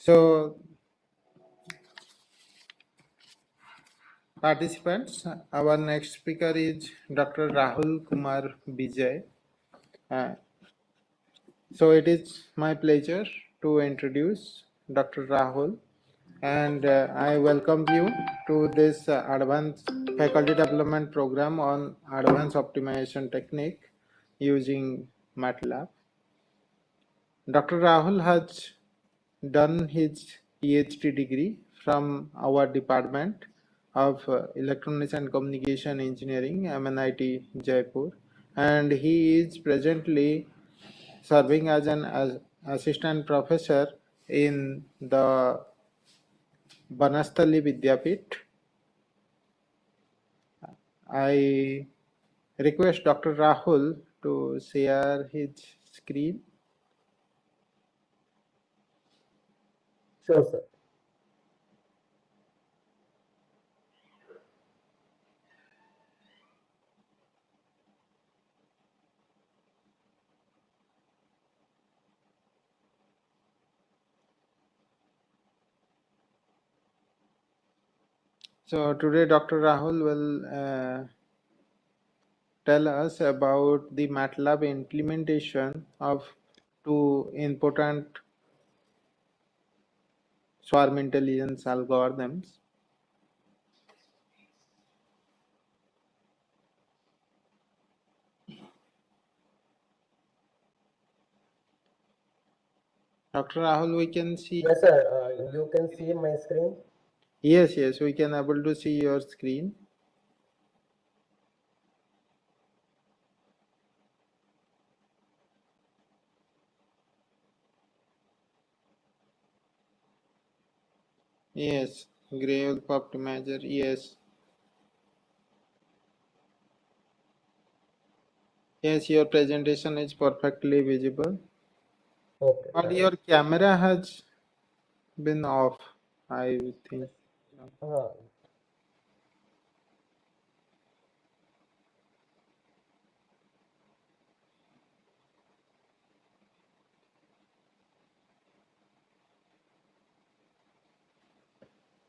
So, participants, our next speaker is Dr. Rahul Kumar Bijay. So, it is my pleasure to introduce Dr. Rahul, and I welcome you to this advanced faculty development program on advanced optimization technique using MATLAB. Dr. Rahul has done his PhD degree from our Department of Electronics and Communication Engineering, MNIT Jaipur, and he is presently serving as an assistant professor in the Banastali Vidyapit. I request Dr. Rahul to share his screen. Sure, sir. So today Dr. Rahul will tell us about the MATLAB implementation of two important swarm intelligence algorithms. Dr. Rahul, we can see. Yes, sir. You can see my screen. Yes, we can able to see your screen. Yes, Gray Wolf Optimizer. Yes. Yes, your presentation is perfectly visible. Okay, But nice. your camera has been off, I think. Uh,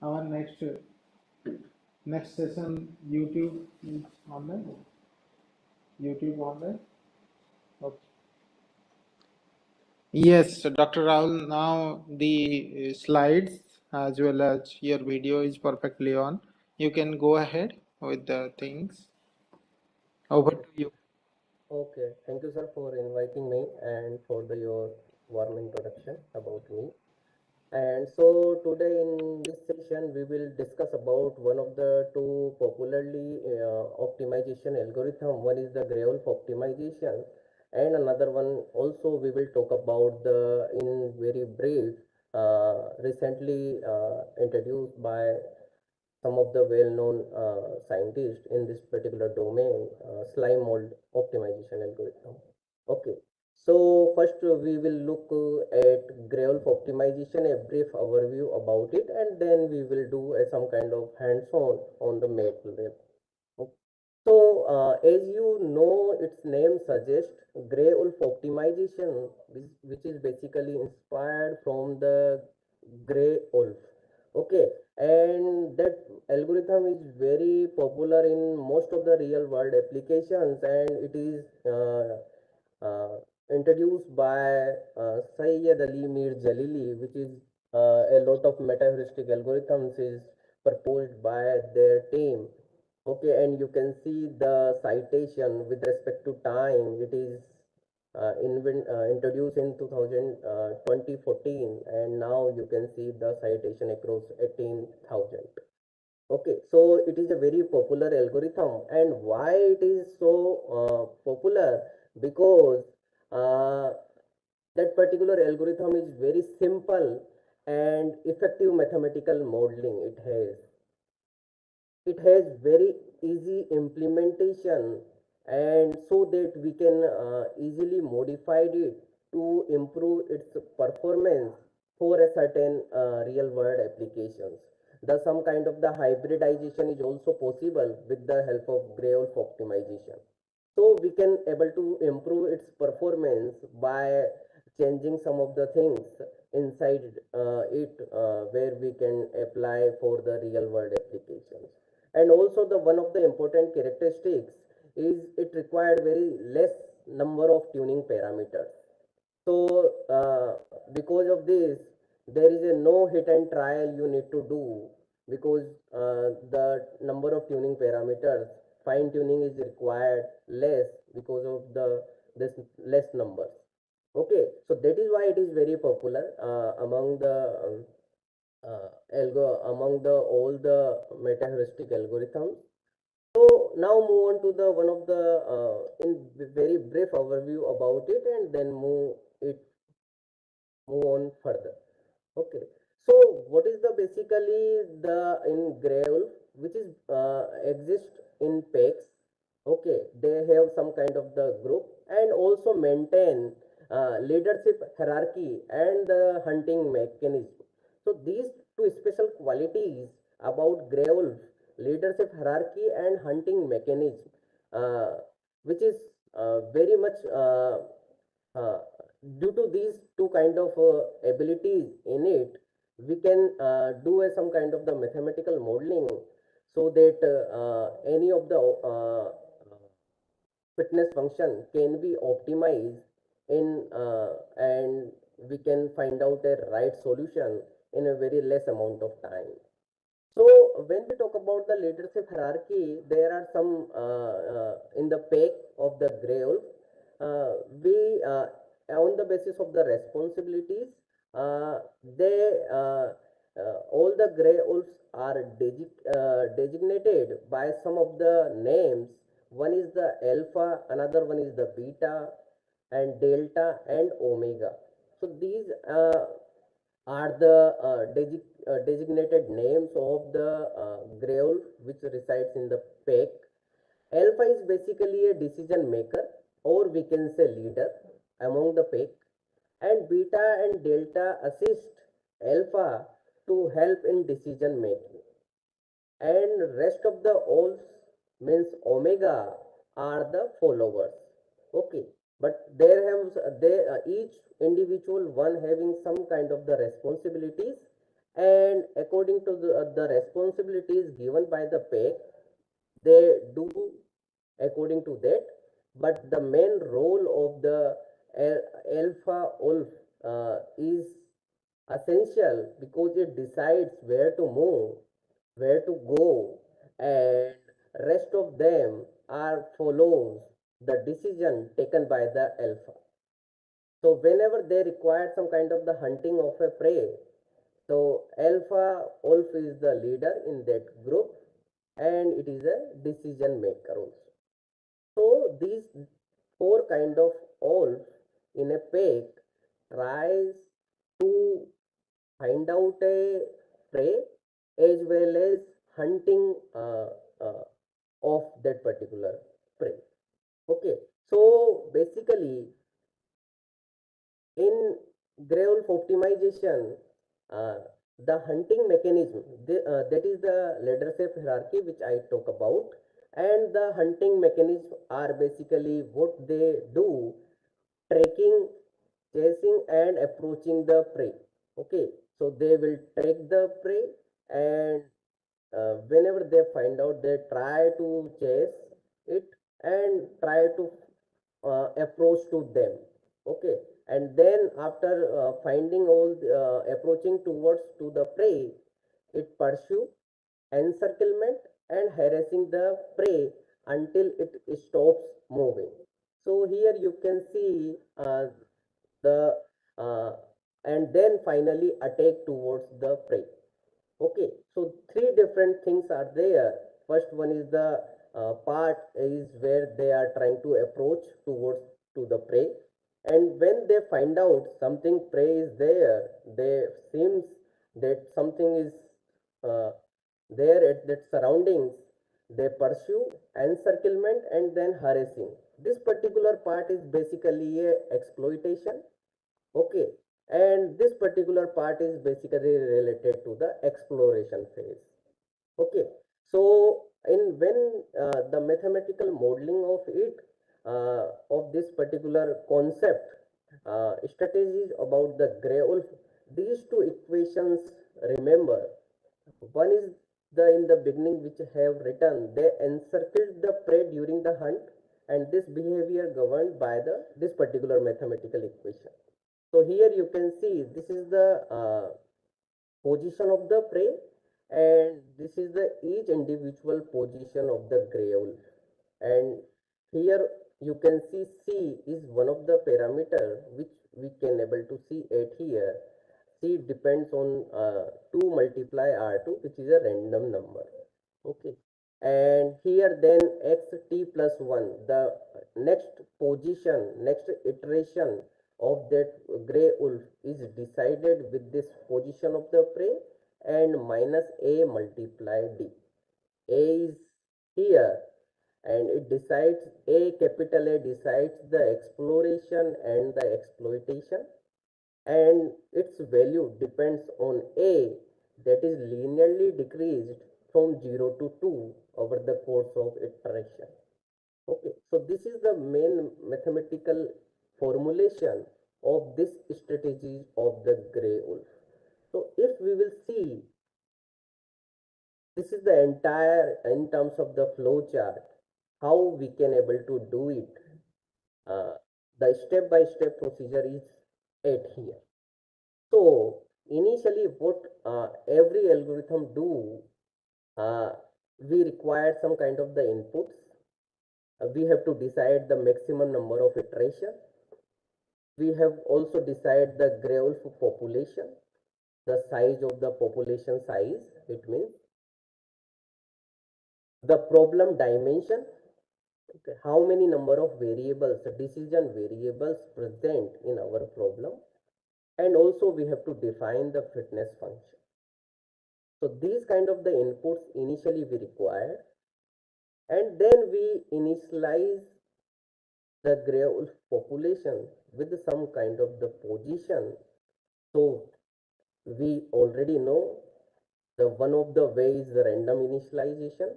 Our next session, YouTube is online. YouTube online. Okay. Yes, Dr. Rahul, now the slides as well as your video is perfectly on. You can go ahead with the things. Over to you. okay. Thank you, sir, for inviting me and for your warm introduction about me. And so today in this session, we will discuss about one of the two popularly optimization algorithm. One is the Gray Wolf optimization, and another one also we will talk about the in very brief, recently introduced by some of the well-known scientists in this particular domain, slime mold optimization algorithm. Okay, so first we will look at Gray Wolf optimization, a brief overview about it, and then we will do some kind of hands-on on the MATLAB. Okay. So, as you know, its name suggests Gray Wolf optimization, which is basically inspired from the Gray Wolf. Okay, and that algorithm is very popular in most of the real world applications, and it is introduced by Sayyid Ali Mir Jalili, which is a lot of meta-heuristic algorithms is proposed by their team. Okay, and you can see the citation with respect to time. It is introduced in 2014, and now you can see the citation across 18,000. Okay, so it is a very popular algorithm, and why it is so popular? Because uh, that particular algorithm is very simple and effective mathematical modeling. It has very easy implementation, and so that we can easily modify it to improve its performance for a certain real world applications. The some kind of the hybridization is also possible with the help of Gray Wolf optimization. So we can able to improve its performance by changing some of the things inside where we can apply for the real world applications. And also the one of the important characteristics is it required very less number of tuning parameters. So because of this, there is a no hit and trial you need to do, because the number of tuning parameters, fine tuning is required less because of the this less numbers. Okay, so that is why it is very popular among the among the all the meta heuristic algorithms. So now move on to the one of the in very brief overview about it, and then move on further. Okay, so what is the basically the in Grail, which is exist in PEX. Okay, they have some kind of the group and also maintain leadership hierarchy and the hunting mechanism. So these two special qualities about Grey Wolf, leadership hierarchy and hunting mechanism, uh, which is very much uh, due to these two kind of abilities in it, we can do some kind of the mathematical modeling, so that any of the fitness function can be optimized in and we can find out a right solution in a very less amount of time. So when we talk about the leadership hierarchy, there are some in the peak of the Grey Wolf. We on the basis of the responsibilities, they all the Grey Wolves are designated by some of the names. One is the alpha, another one is the beta, and delta and omega. So these are the designated names of the Grey Wolf which resides in the pack. Alpha is basically a decision maker, or we can say leader among the pack, and beta and delta assist alpha to help in decision making, and rest of the wolves means omega are the followers. Okay, but there have they each individual one having some kind of the responsibilities, and according to the responsibilities given by the pack, they do according to that. But the main role of the alpha wolf is essential, because it decides where to move, where to go, and rest of them are follows the decision taken by the alpha. So whenever they require some kind of the hunting of a prey, so alpha wolf is the leader in that group, and it is a decision maker also. So these four kind of wolves in a pack tries to find out a prey as well as hunting uh, of that particular prey. Okay, so basically in Grey Wolf optimization, uh, the hunting mechanism, that is the leadership hierarchy which I talk about, and the hunting mechanism are basically what they do: tracking, chasing, and approaching the prey. Okay, so they will track the prey, and whenever they find out, they try to chase it and try to approach to them. Okay, and then after finding all approaching towards to the prey, it pursue encirclement and harassing the prey until it stops moving. So here you can see the uh, and then finally attack towards the prey. Okay, so three different things are there. First one is the part is where they are trying to approach towards to the prey, and when they find out something prey is there, they seems that something is uh, there at that surroundings, they pursue encirclement and then harassing. This particular part is basically a exploitation. Okay, and this particular part is basically related to the exploration phase. Okay, so in when the mathematical modeling of it of this particular concept, strategies about the gray wolf. These two equations, remember, one is the in the beginning which have written they encircled the prey during the hunt, and this behavior governed by the this particular mathematical equation. So here you can see this is the position of the prey, and this is the each individual position of the gray wolf. And here you can see c is one of the parameter which we can able to see at here. C depends on 2 multiply R2, which is a random number. Okay. And here then xt plus 1, the next position, next iteration of that gray wolf is decided with this position of the prey and minus a multiply d. A is here, and it decides, a capital A decides the exploration and the exploitation, and its value depends on a that is linearly decreased from 0 to 2 over the course of iteration. Okay, so this is the main mathematical formulation of this strategy of the gray wolf. So if we will see, this is the entire in terms of the flow chart, how we can able to do it. The step by step procedure is at here. So initially what every algorithm do, uh, we require some kind of the inputs. We have to decide the maximum number of iteration. We have also decided the gray wolf population, the size of the population size, it means the problem dimension, okay, how many number of variables, decision variables present in our problem, and also we have to define the fitness function. So these kind of the inputs initially we require, and then we initialize the gray wolf population with some kind of the position. So we already know the one of the ways is random initialization.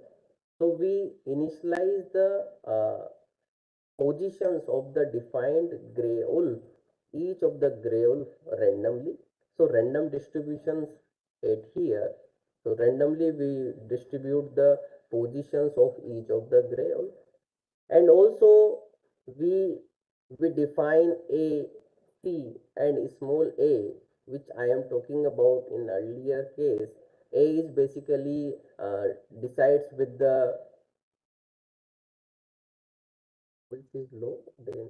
So we initialize the positions of the defined gray wolf, each of the gray wolf randomly. So random distributions at here. So randomly we distribute the positions of each of the gray wolf, and also we we define a c and small a, which I am talking about in earlier case. A is basically decides with the which is low, then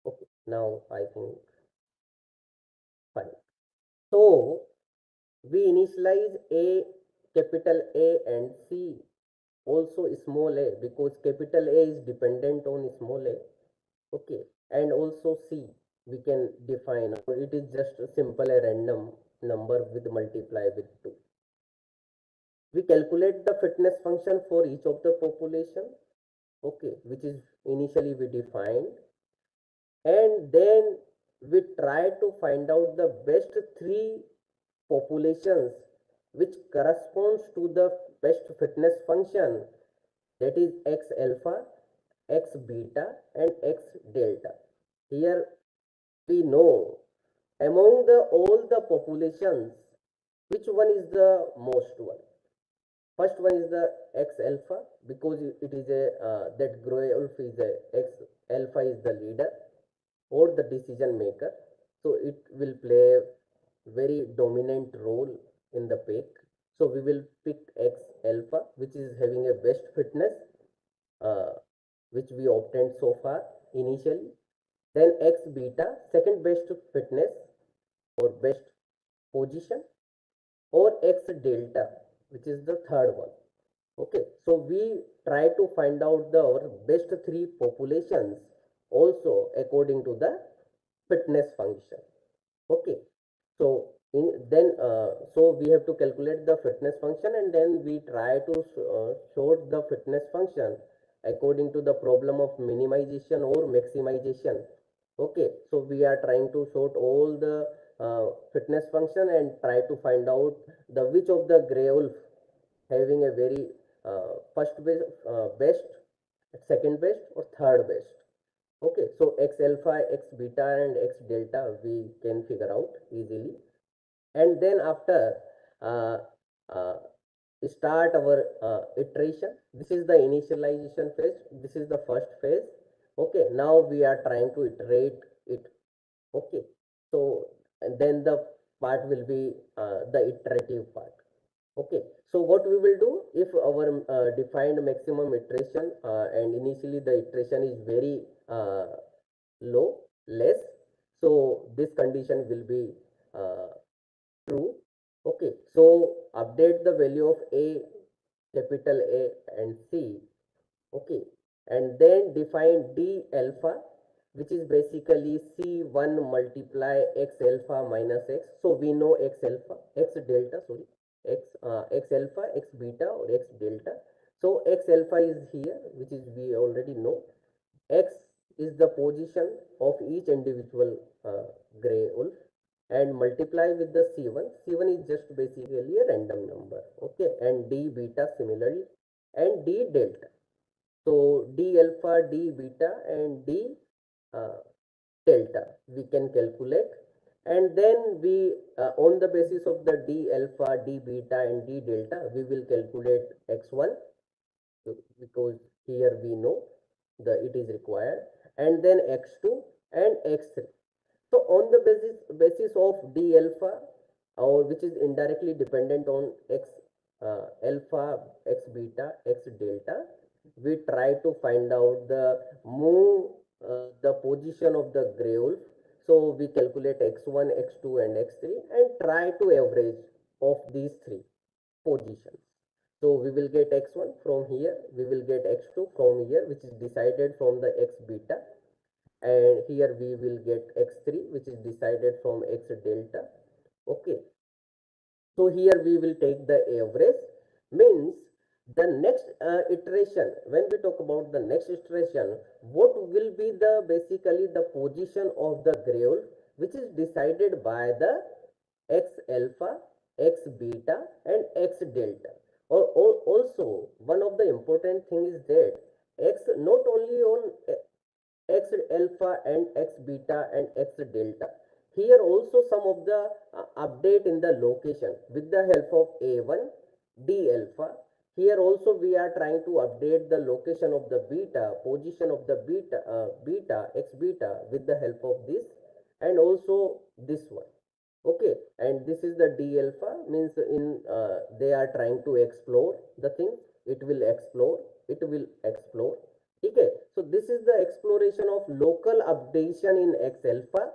okay, now I think fine. So we initialize a, capital A, and c also small a, because capital A is dependent on small a. Okay, and also c we can define, or it is just a simple a random number with multiply with 2. We calculate the fitness function for each of the population, okay, which is initially we defined, and then we try to find out the best 3 populations which corresponds to the best fitness function, that is x alpha, x beta, and x delta. Here we know among the all the populations which one is the most one. First one is the x alpha, because it is a that gray wolf is a x alpha is the leader or the decision maker, so it will play a very dominant role in the pack. So we will pick x alpha, which is having a best fitness, uh, which we obtained so far initially. Then x beta, second best fitness or best position, or x delta, which is the third one. Okay, so we try to find out the our best 3 populations also according to the fitness function. Okay, so so we have to calculate the fitness function, and then we try to sort the fitness function according to the problem of minimization or maximization. Okay, so we are trying to sort all the fitness function and try to find out the which of the gray wolf having a very first best, second best, or third best. Okay, so x alpha, x beta and x delta we can figure out easily. And then after uh, uh, start our iteration. This is the initialization phase. This is the first phase. Okay, now we are trying to iterate it. Okay, so and then the part will be the iterative part. Okay, so what we will do if our defined maximum iteration and initially the iteration is very low, less, so this condition will be uh, true. Okay, so update the value of A, capital A and C. Okay, and then define D alpha, which is basically C1 multiply X alpha minus X. So we know X alpha, X delta, sorry, X alpha, X beta or X delta. So X alpha is here, which is we already know. X is the position of each individual gray wolf and multiply with the C1. C1 is just basically a random number. Okay, and D beta similarly and D delta. So D alpha, D beta and D uh, delta we can calculate, and then we on the basis of the D alpha, D beta and D delta we will calculate x1 because here we know the it is required, and then x2 and x3. So on the basis of D alpha, or which is indirectly dependent on x alpha, x beta, x delta, we try to find out the move the position of the gray wolf. So we calculate x1, x2, and x3 and try to average of these three positions. So we will get x1 from here, we will get x2 from here, which is decided from the x beta, and here we will get x3 which is decided from x delta. Okay, so here we will take the average, means the next iteration, when we talk about the next iteration, what will be the basically the position of the gray wolf, which is decided by the x alpha, x beta and x delta. Also one of the important thing is that x not only on x alpha and x beta and x delta, here also some of the update in the location with the help of a1 d alpha. Here also we are trying to update the location of the beta, position of the beta x beta with the help of this, and also this one. Okay, and this is the d alpha, means in they are trying to explore the thing, it will explore, it will explore. Okay, so this is the exploration of local updation in x alpha,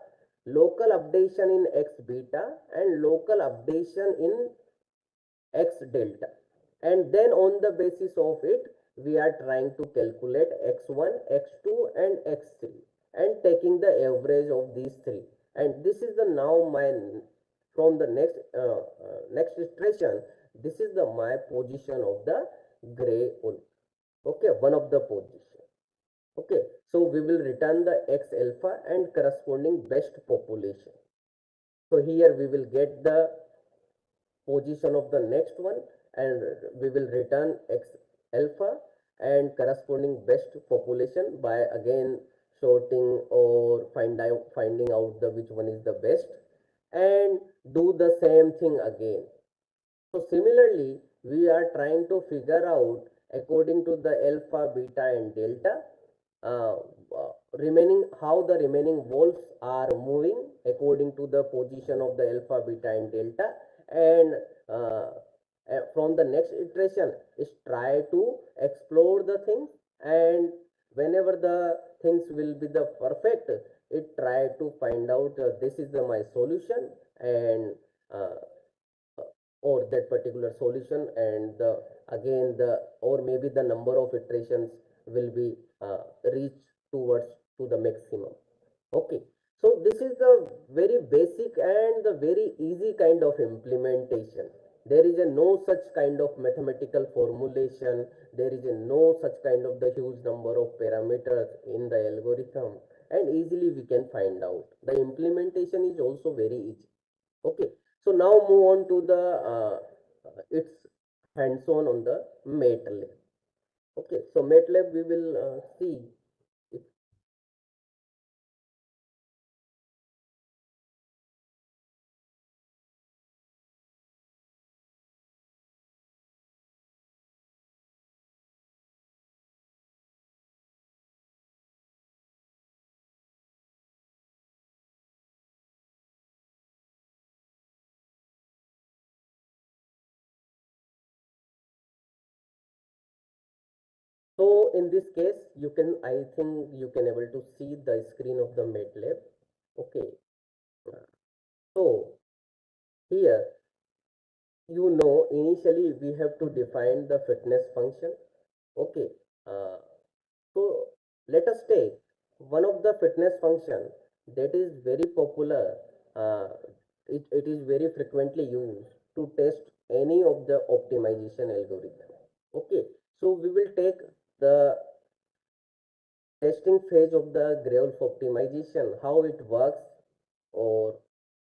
local updation in x beta and local updation in x delta, and then on the basis of it we are trying to calculate x1, x2 and x3 and taking the average of these three. And this is the now my from the next iteration, this is the my position of the gray wolf. Okay, one of the position. Okay, so we will return the x alpha and corresponding best population. So here we will get the position of the next one, and we will return x alpha and corresponding best population by again sorting or finding out the which one is the best, and do the same thing again. So similarly we are trying to figure out according to the alpha, beta and delta uh, remaining how the remaining wolves are moving according to the position of the alpha, beta and delta, and uh, from the next iteration is try to explore the things, and whenever the things will be the perfect, it try to find out this is the my solution, and uh, or that particular solution, and the again the or maybe the number of iterations will be reached towards to the maximum. Okay, so this is the very basic and the very easy kind of implementation. There is a no such kind of mathematical formulation, there is a no such kind of the huge number of parameters in the algorithm, and easily we can find out. The implementation is also very easy. Okay, so now move on to the its hands-on on the MATLAB. Okay, so MATLAB we will see it. So in this case, you can, I think you can able to see the screen of the MATLAB. Okay. So here, initially we have to define the fitness function. Okay. Uh, so let us take one of the fitness function that is very popular. Uh, it is very frequently used to test any of the optimization algorithm. Okay. So we will take the testing phase of the graph optimization, how it works, or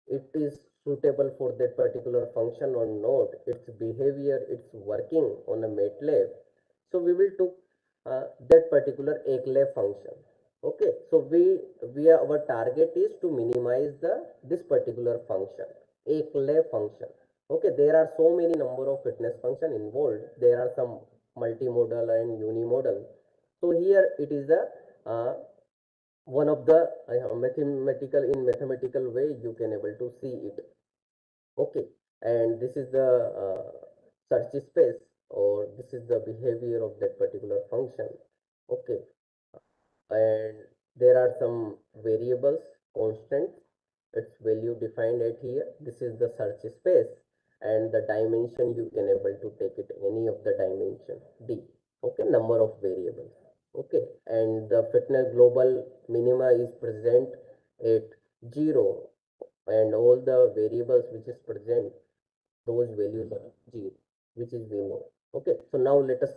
it is suitable for that particular function or not, its behavior, its working on a MATLAB. So we will took that particular ACLAB function. Okay, so our target is to minimize this particular function, ACLAB function. Okay, there are so many number of fitness function involved. There are some multimodal and unimodal. So here it is the uh, one of the mathematical way you can able to see it. Okay, and this is the search space, or this is the behavior of that particular function. Okay, and there are some variables, constants, its value defined at here. This is the search space, and the dimension you can able to take it any of the dimension d. Okay, number of variables. Okay, and the fitness global minima is present at 0, and all the variables which is present, those values are 0, which is we know. Okay, so now let us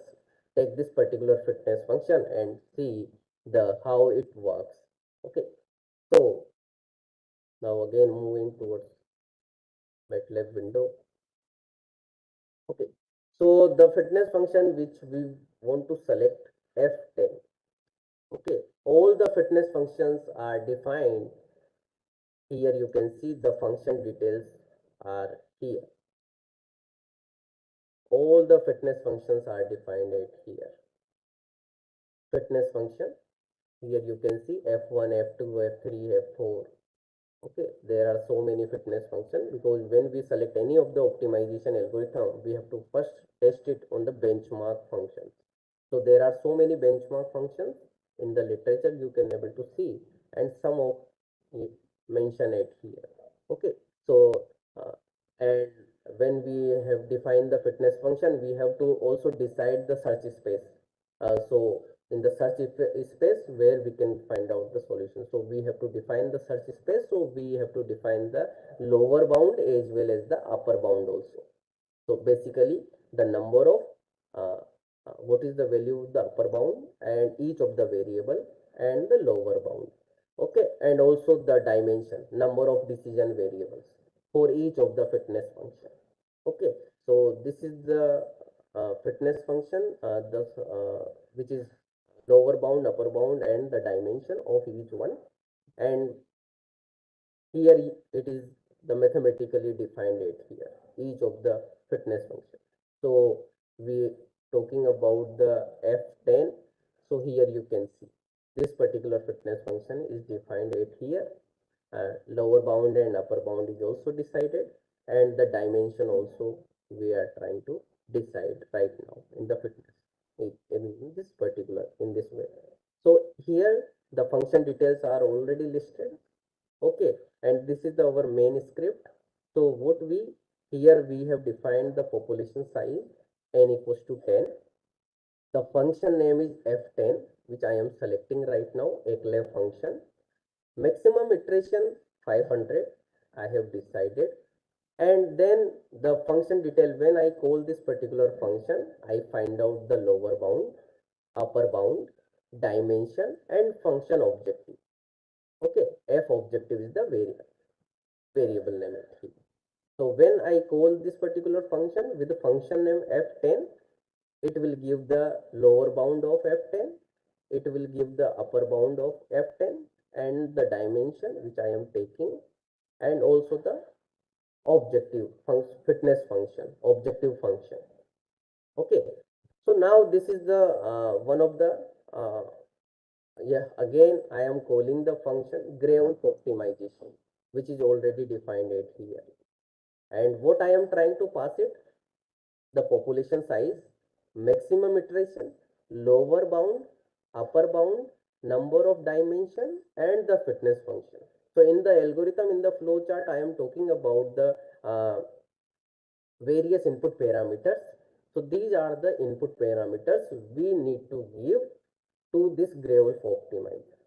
take this particular fitness function and see the how it works. Okay, so now again moving towards MATLAB window. Okay, so the fitness function which we want to select, F10. Okay, all the fitness functions are defined here. You can see the function details are here. All the fitness functions are defined at here. Fitness function, here you can see F1, F2, F3, F4. Okay, there are so many fitness functions, because when we select any of the optimization algorithm, we have to first test it on the benchmark functions. So there are so many benchmark functions in the literature you can able to see, and some of it mention it here. Okay, so uh, and when we have defined the fitness function, we have to also decide the search space. So in the search space where we can find out the solution, so we have to define the search space. So we have to define the lower bound as well as the upper bound also. So basically the number of what is the value of the upper bound and each of the variable, and the lower bound. Okay, and also the dimension, number of decision variables for each of the fitness function. Okay, so this is the fitness function, which is lower bound, upper bound, and the dimension of each one. And here it is the mathematically defined it here, each of the fitness function. So we talking about the F10. So here you can see this particular fitness function is defined it here. Lower bound and upper bound is also decided, and the dimension also we are trying to decide right now in the fitness, in this particular, in this way. So here the function details are already listed. Okay, and this is our main script. So what we, here we have defined the population size n equals to 10. The function name is F10, which I am selecting right now, a clef function. Maximum iteration 500, I have decided. And then the function detail, when I call this particular function, I find out the lower bound, upper bound, dimension, and function objective. Okay, F objective is the variable name here. So when I call this particular function with the function name F10, it will give the lower bound of F10, it will give the upper bound of F10, and the dimension which I am taking, and also the objective fitness function, objective function. Okay, so now this is the one of the yeah, again I am calling the function graph optimization, which is already defined it here. And what I am trying to pass it, the population size, maximum iteration, lower bound, upper bound, number of dimension, and the fitness function. So in the algorithm, in the flow chart, I am talking about the various input parameters. So these are the input parameters we need to give to this Gray-Wolf optimizer.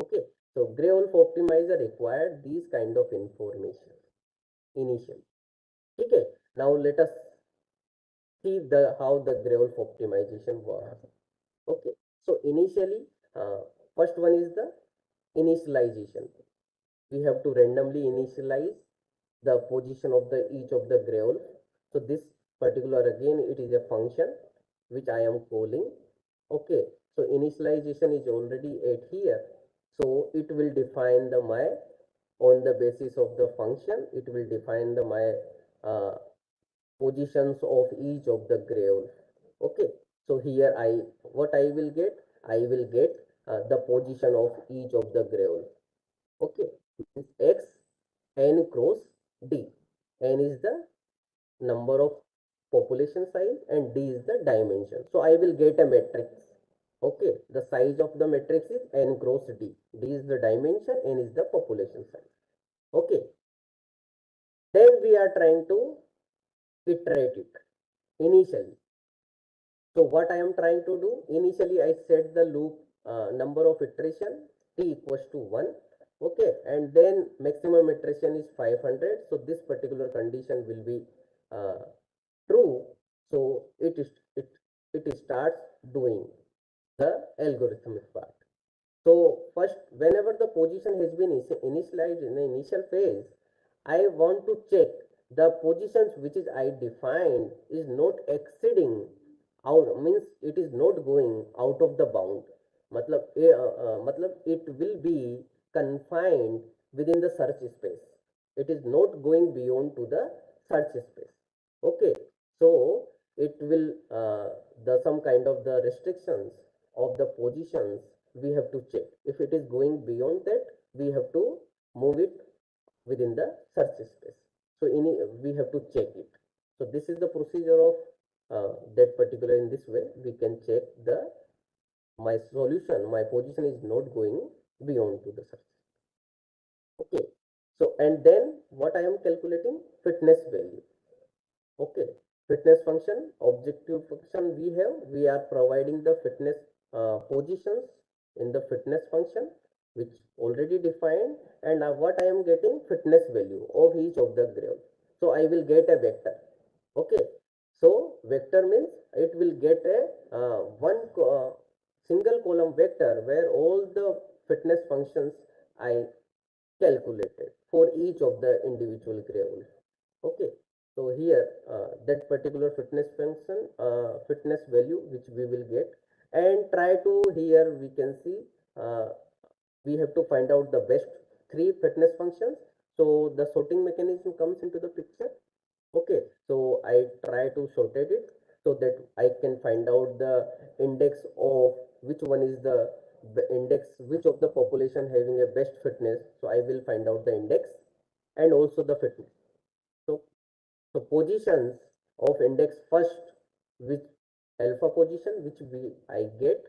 Okay, so Gray-Wolf optimizer required these kind of information initially. Okay, now let us see the how the Gray-Wolf optimization works. Okay, so initially, first one is the initialization. We have to randomly initialize the position of the each of the Gray-Wolf. So this particular, again, it is a function which I am calling. Okay, so initialization is already at here. So it will define the my, on the basis of the function, it will define the my positions of each of the Gray-Wolf. Okay, so here what I will get, I will get the position of each of the Gray-Wolf. Okay, x n cross d. N is the number of population size and d is the dimension. So I will get a matrix. Okay, the size of the matrix is n cross d. D is the dimension, n is the population size. Okay, then we are trying to iterate it initially. So what I am trying to do, initially I set the loop number of iteration t equals to 1. Okay, and then maximum iteration is 500. So this particular condition will be uh, true. So it starts doing the algorithmic part. So first, whenever the position has been initialized in the initial phase, I want to check the positions which is I defined is not exceeding out, means it is not going out of the bound. Matlab it will be confined within the search space. It is not going beyond to the search space. Okay, so it will the some kind of the restrictions of the positions we have to check. If it is going beyond that, we have to move it within the search space. So we have to check it. So this is the procedure of that particular. In this way we can check the my solution, my position is not going beyond to the search. Okay, so and then what I am calculating, fitness value. Okay, fitness function, objective function we are providing the fitness positions in the fitness function which already defined, and what I am getting, fitness value of each of the graph. So I will get a vector. Okay, so vector means it will get a single column vector where all the fitness functions I calculated for each of the individual graph. Okay, so here that particular fitness function, fitness value which we will get, and try to, here we can see we have to find out the best three fitness functions. So the sorting mechanism comes into the picture. Okay, so I try to sorted it so that I can find out the index of which one is the index, which of the population having a best fitness. So I will find out the index and also the fitness. So so positions of index first with alpha position which I get,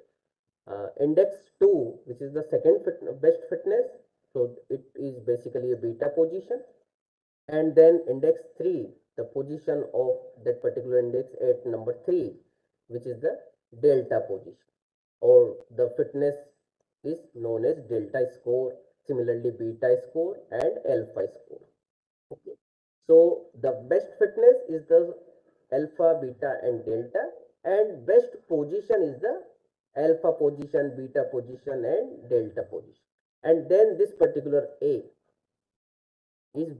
index 2 which is the second best fitness, so it is basically a beta position, and then index 3 the position of that particular index at number 3 which is the delta position, or the fitness is known as delta score, similarly beta score and alpha score. Okay. So the best fitness is the alpha, beta, and delta, and best position is the alpha position, beta position, and delta position. And then this particular A is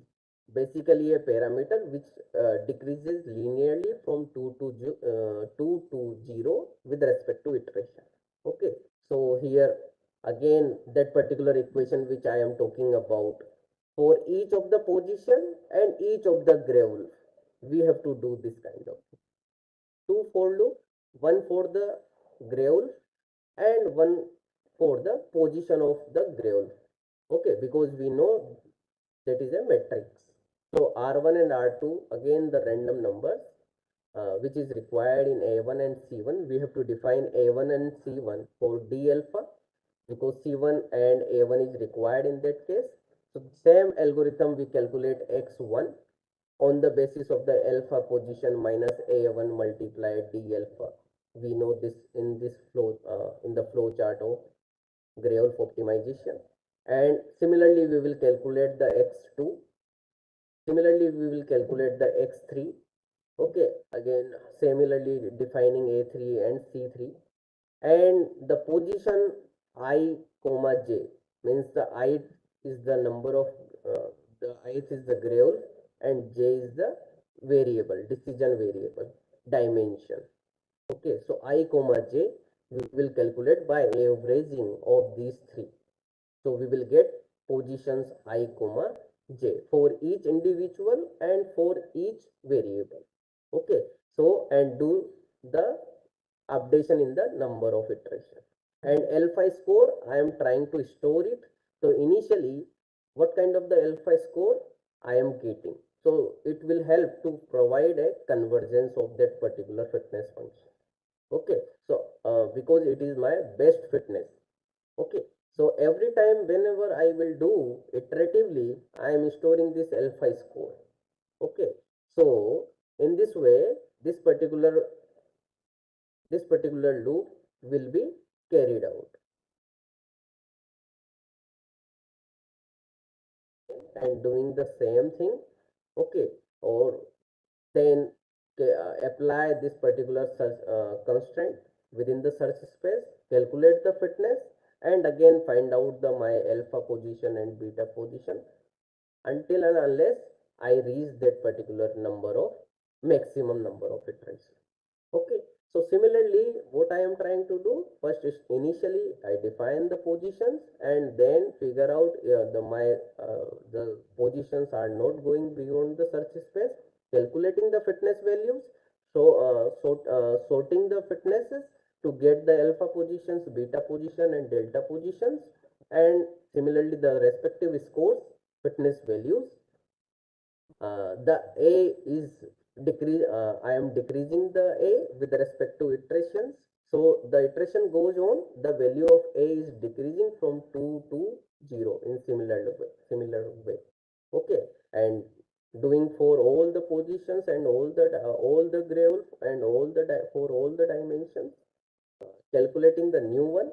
basically a parameter which decreases linearly from 2 to 0 with respect to iteration. Okay, so here again that particular equation which I am talking about, for each of the position and each of the gravel we have to do this kind of two for loop, one for the gravel and one for the position of the gravel. Okay, because we know that is a matrix. So R1 and R2 again the random numbers, which is required in A1 and C1. We have to define A1 and C1 for D alpha because C1 and A1 is required in that case. So same algorithm we calculate X1 on the basis of the alpha position minus A1 multiplied D alpha. We know this in this flow in the flow chart of Gray-Wolf optimization. And similarly, we will calculate the X2. Similarly, we will calculate the X3. Okay, again, similarly defining A3 and C3. And the position I comma j means the ith is the number of the ith is the Gray-Wolf and j is the variable, decision variable, dimension. Okay, so I comma j we will calculate by averaging of these three. So we will get positions I comma j for each individual and for each variable. Okay, so and do the updation in the number of iteration. And alpha score I am trying to store it. So initially what kind of the alpha score I am getting, so it will help to provide a convergence of that particular fitness function. Okay, so because it is my best fitness. Okay, so every time whenever I will do iteratively I am storing this alpha score. Okay, so in this way this particular loop will be carried out and doing the same thing. Okay, or then apply this particular search constraint within the search space, calculate the fitness, and again find out the my alpha position and beta position until and unless I reach that particular number of maximum number of iterations. Okay, so similarly, what I am trying to do first is initially I define the positions and then figure out the positions are not going beyond the search space, calculating the fitness values, sorting the fitnesses to get the alpha positions, beta position, and delta positions, and similarly the respective scores, fitness values. The A is decrease. I am decreasing the A with respect to iterations. So the iteration goes on. The value of A is decreasing from 2 to 0 in similar way. Similar way. Okay, and doing for all the positions and all the Gray-Wolf and for all the dimensions, calculating the new one,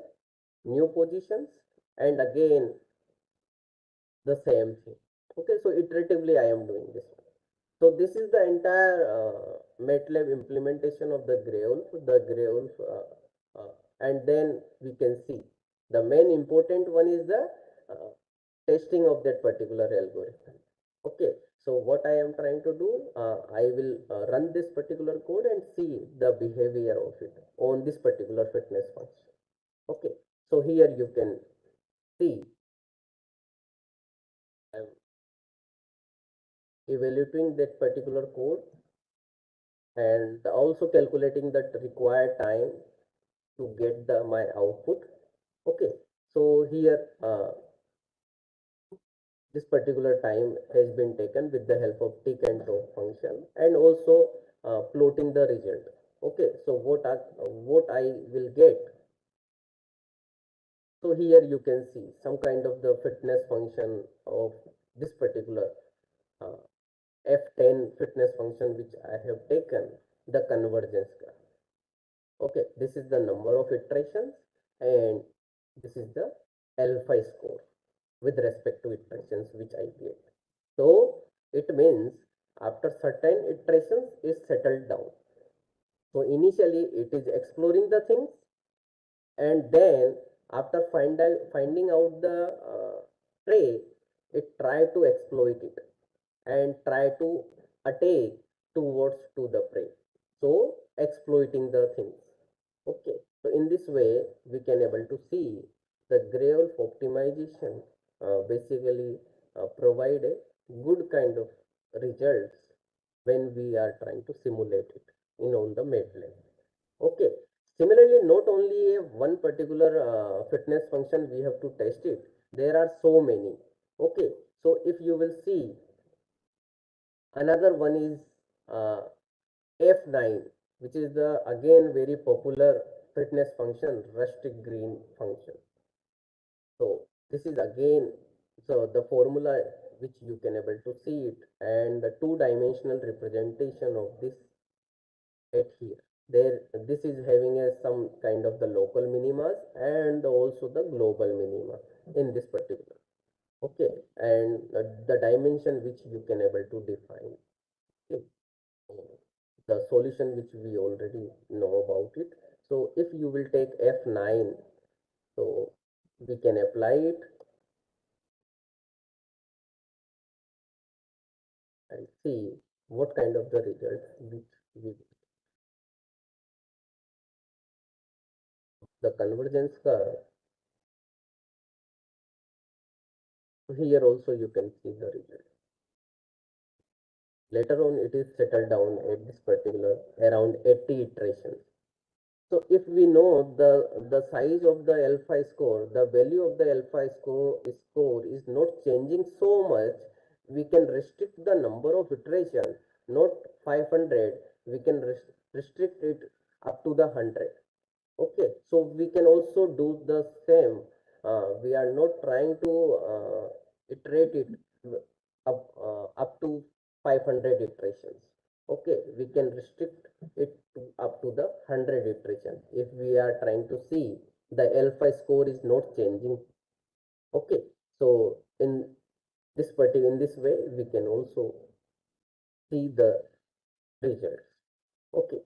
new positions, and again the same thing. Okay, so iteratively I am doing this. So this is the entire MATLAB implementation of the Gray-Wolf, and then we can see the main important one is the testing of that particular algorithm. Okay, so what I am trying to do, I will run this particular code and see the behavior of it on this particular fitness function. Okay, so here you can see I am evaluating that particular code and also calculating that required time to get my output. Okay, so here this particular time has been taken with the help of tick and top function and also plotting the result. Okay, so what I will get, so here you can see some kind of the fitness function of this particular uh, F10 fitness function which I have taken the convergence graph. Okay, this is the number of iterations and this is the alpha score with respect to iterations which I get. So it means after certain iterations is settled down. So initially it is exploring the things and then after finding out the trait, it try to exploit it and try to attack towards to the prey. So exploiting the things. Okay, so in this way we can able to see the Gray-Wolf optimization basically provide a good kind of results when we are trying to simulate it in on the MATLAB. Okay, similarly not only a one particular fitness function we have to test it, there are so many. Okay, so if you will see another one is F9, which is the again very popular fitness function, restrict green function. So this is again, so the formula which you can able to see it, and the two-dimensional representation of this at here. There, this is having a some kind of the local minimas and also the global minima in this particular. Okay, and the dimension which you can able to define. Okay. The solution which we already know about it. So if you will take F9, so we can apply it and see what kind of the result which we, the convergence curve. Here also you can see the result. Later on it is settled down at this particular around 80 iterations. So if we know the size of the alpha score, the value of the alpha score is not changing so much, we can restrict the number of iterations, not 500, we can restrict it up to the 100. Okay, so we can also do the same. We are not trying to iterate it up to 500 iterations. Okay, we can restrict it to up to the 100 iterations if we are trying to see the alpha score is not changing. Okay, so in this way we can also see the results. Okay,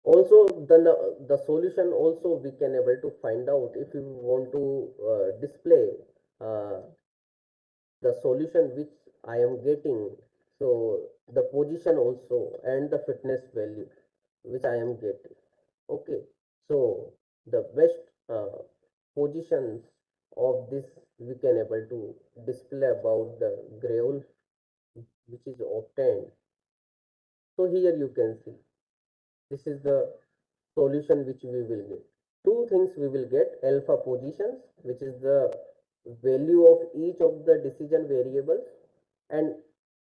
also the solution also we can able to find out if you want to display uh, the solution which I am getting. So the position also and the fitness value which I am getting. Okay, so the best positions of this we can able to display about the gravel which is obtained. So here you can see this is the solution which we will get. Two things we will get: alpha positions, which is the value of each of the decision variables, and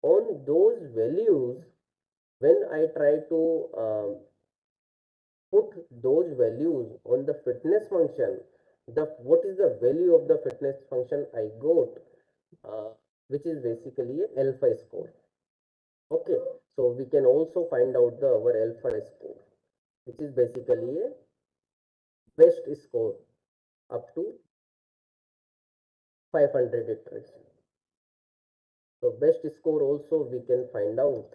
on those values, when I try to put those values on the fitness function, the what is the value of the fitness function I got, uh, which is basically a alpha score. Okay, so we can also find out the our alpha score, which is basically a best score up to 500 iterations. So best score also we can find out.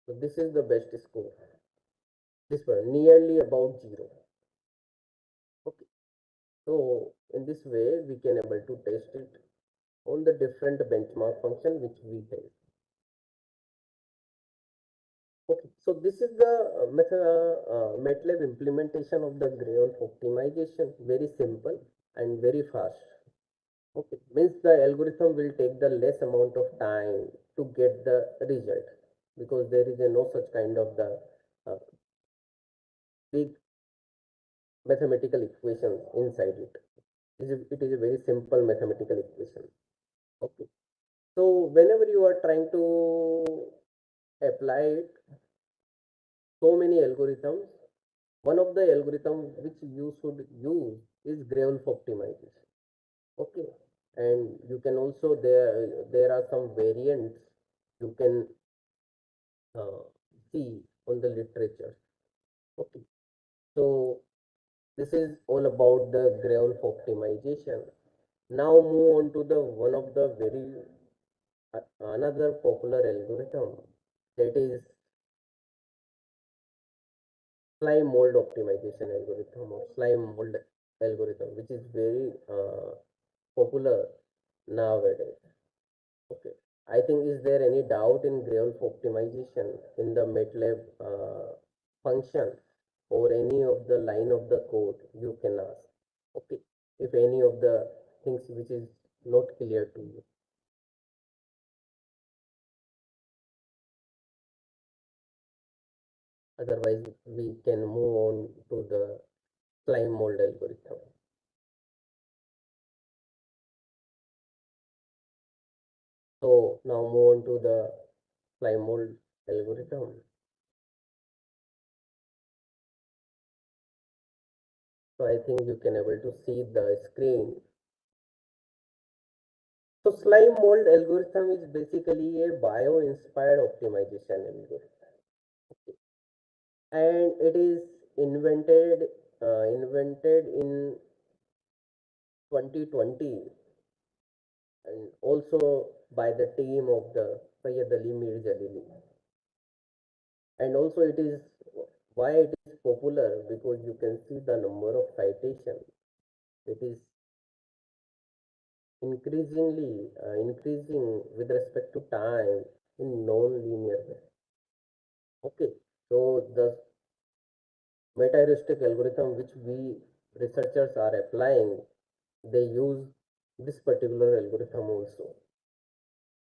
So this is the best score. This one nearly about zero. Okay. So in this way we can able to test it on the different benchmark function which we have. Okay. So this is the MATLAB implementation of the Gray optimization. Very simple and very fast. Okay, means the algorithm will take the less amount of time to get the result because there is a no such kind of the uh, big mathematical equations inside it. It is a very simple mathematical equation. Okay, so whenever you are trying to apply it, so many algorithms, one of the algorithms which you should use is Gray-Wolf optimization. Okay, and you can also there are some variants you can uh, see on the literature. Okay, so this is all about the Gray-Wolf optimization. Now move on to the one of the very another popular algorithm, that is slime mold optimization algorithm or slime mold algorithm, which is very popular nowadays. Okay. I think is there any doubt in Gray-Wolf optimization in the MATLAB function or any of the line of the code you can ask. Okay. If any of the things which is not clear to you. Otherwise, we can move on to the slime mold algorithm. now move on to the slime mold algorithm. So I think you can able to see the screen. So slime mold algorithm is basically a bio-inspired optimization algorithm, and it is invented in 2020, and also by the team of the Sayyid Ali Mir Jalili. And also it is why it is popular, because you can see the number of citations. It is increasing with respect to time in non-linear way. Okay, so the meta-heuristic algorithm which we researchers are applying, they use this particular algorithm also.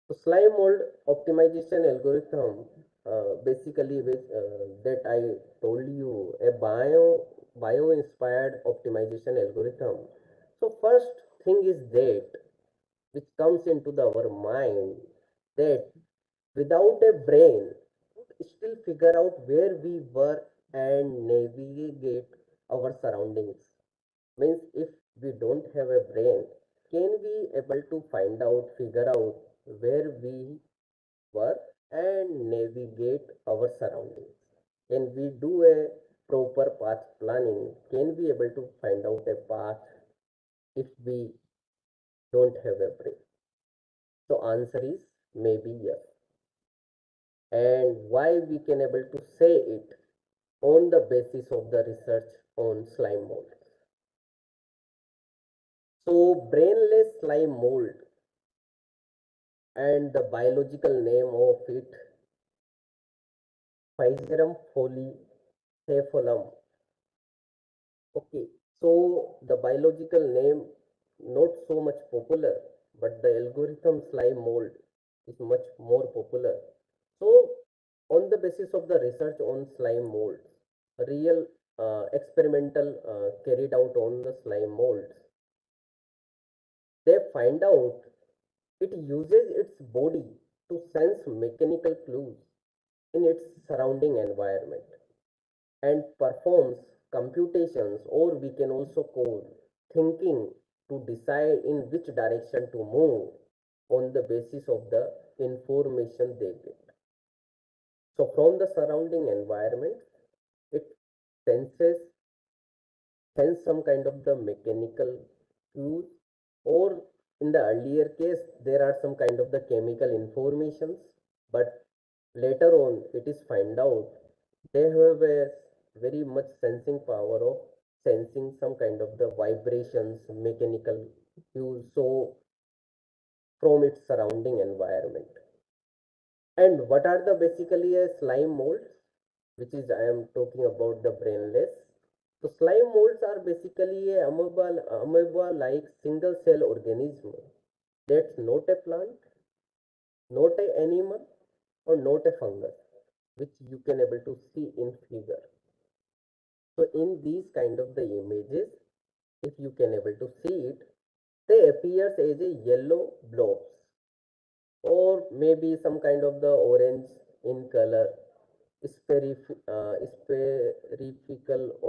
So slime mold optimization algorithm, basically with that I told you, a bio inspired optimization algorithm. So first thing is that which comes into our mind, that without a brain, still figure out where we were and navigate our surroundings. Means if we don't have a brain, can we able to find out, figure out where we were and navigate our surroundings? Can we do a proper path planning? Can we able to find out a path if we don't have a brain? So answer is maybe yes. And why we can able to say it on the basis of the research on slime mold. So brainless slime mold, and the biological name of it, Physerum folicephalum. Okay, so the biological name not so much popular, but the algorithm slime mold is much more popular. So on the basis of the research on slime molds, real experimental carried out on the slime molds, they find out it uses its body to sense mechanical clues in its surrounding environment and performs computations, or we can also call thinking, to decide in which direction to move on the basis of the information they get. So from the surrounding environment, it senses sense some kind of the mechanical cues, or in the earlier case there are some kind of the chemical informations, but later on it is find out they have a very much sensing power of sensing some kind of the vibrations, mechanical cues, so from its surrounding environment. And what are the basically a slime molds, which is I am talking about the brainless. So slime molds are basically a amoeba-like single cell organism that's not a plant, not a animal, or not a fungus, which you can able to see in figure. So in these kind of the images, if you can able to see it, they appears as a yellow blobs, or maybe some kind of the orange in color, spherical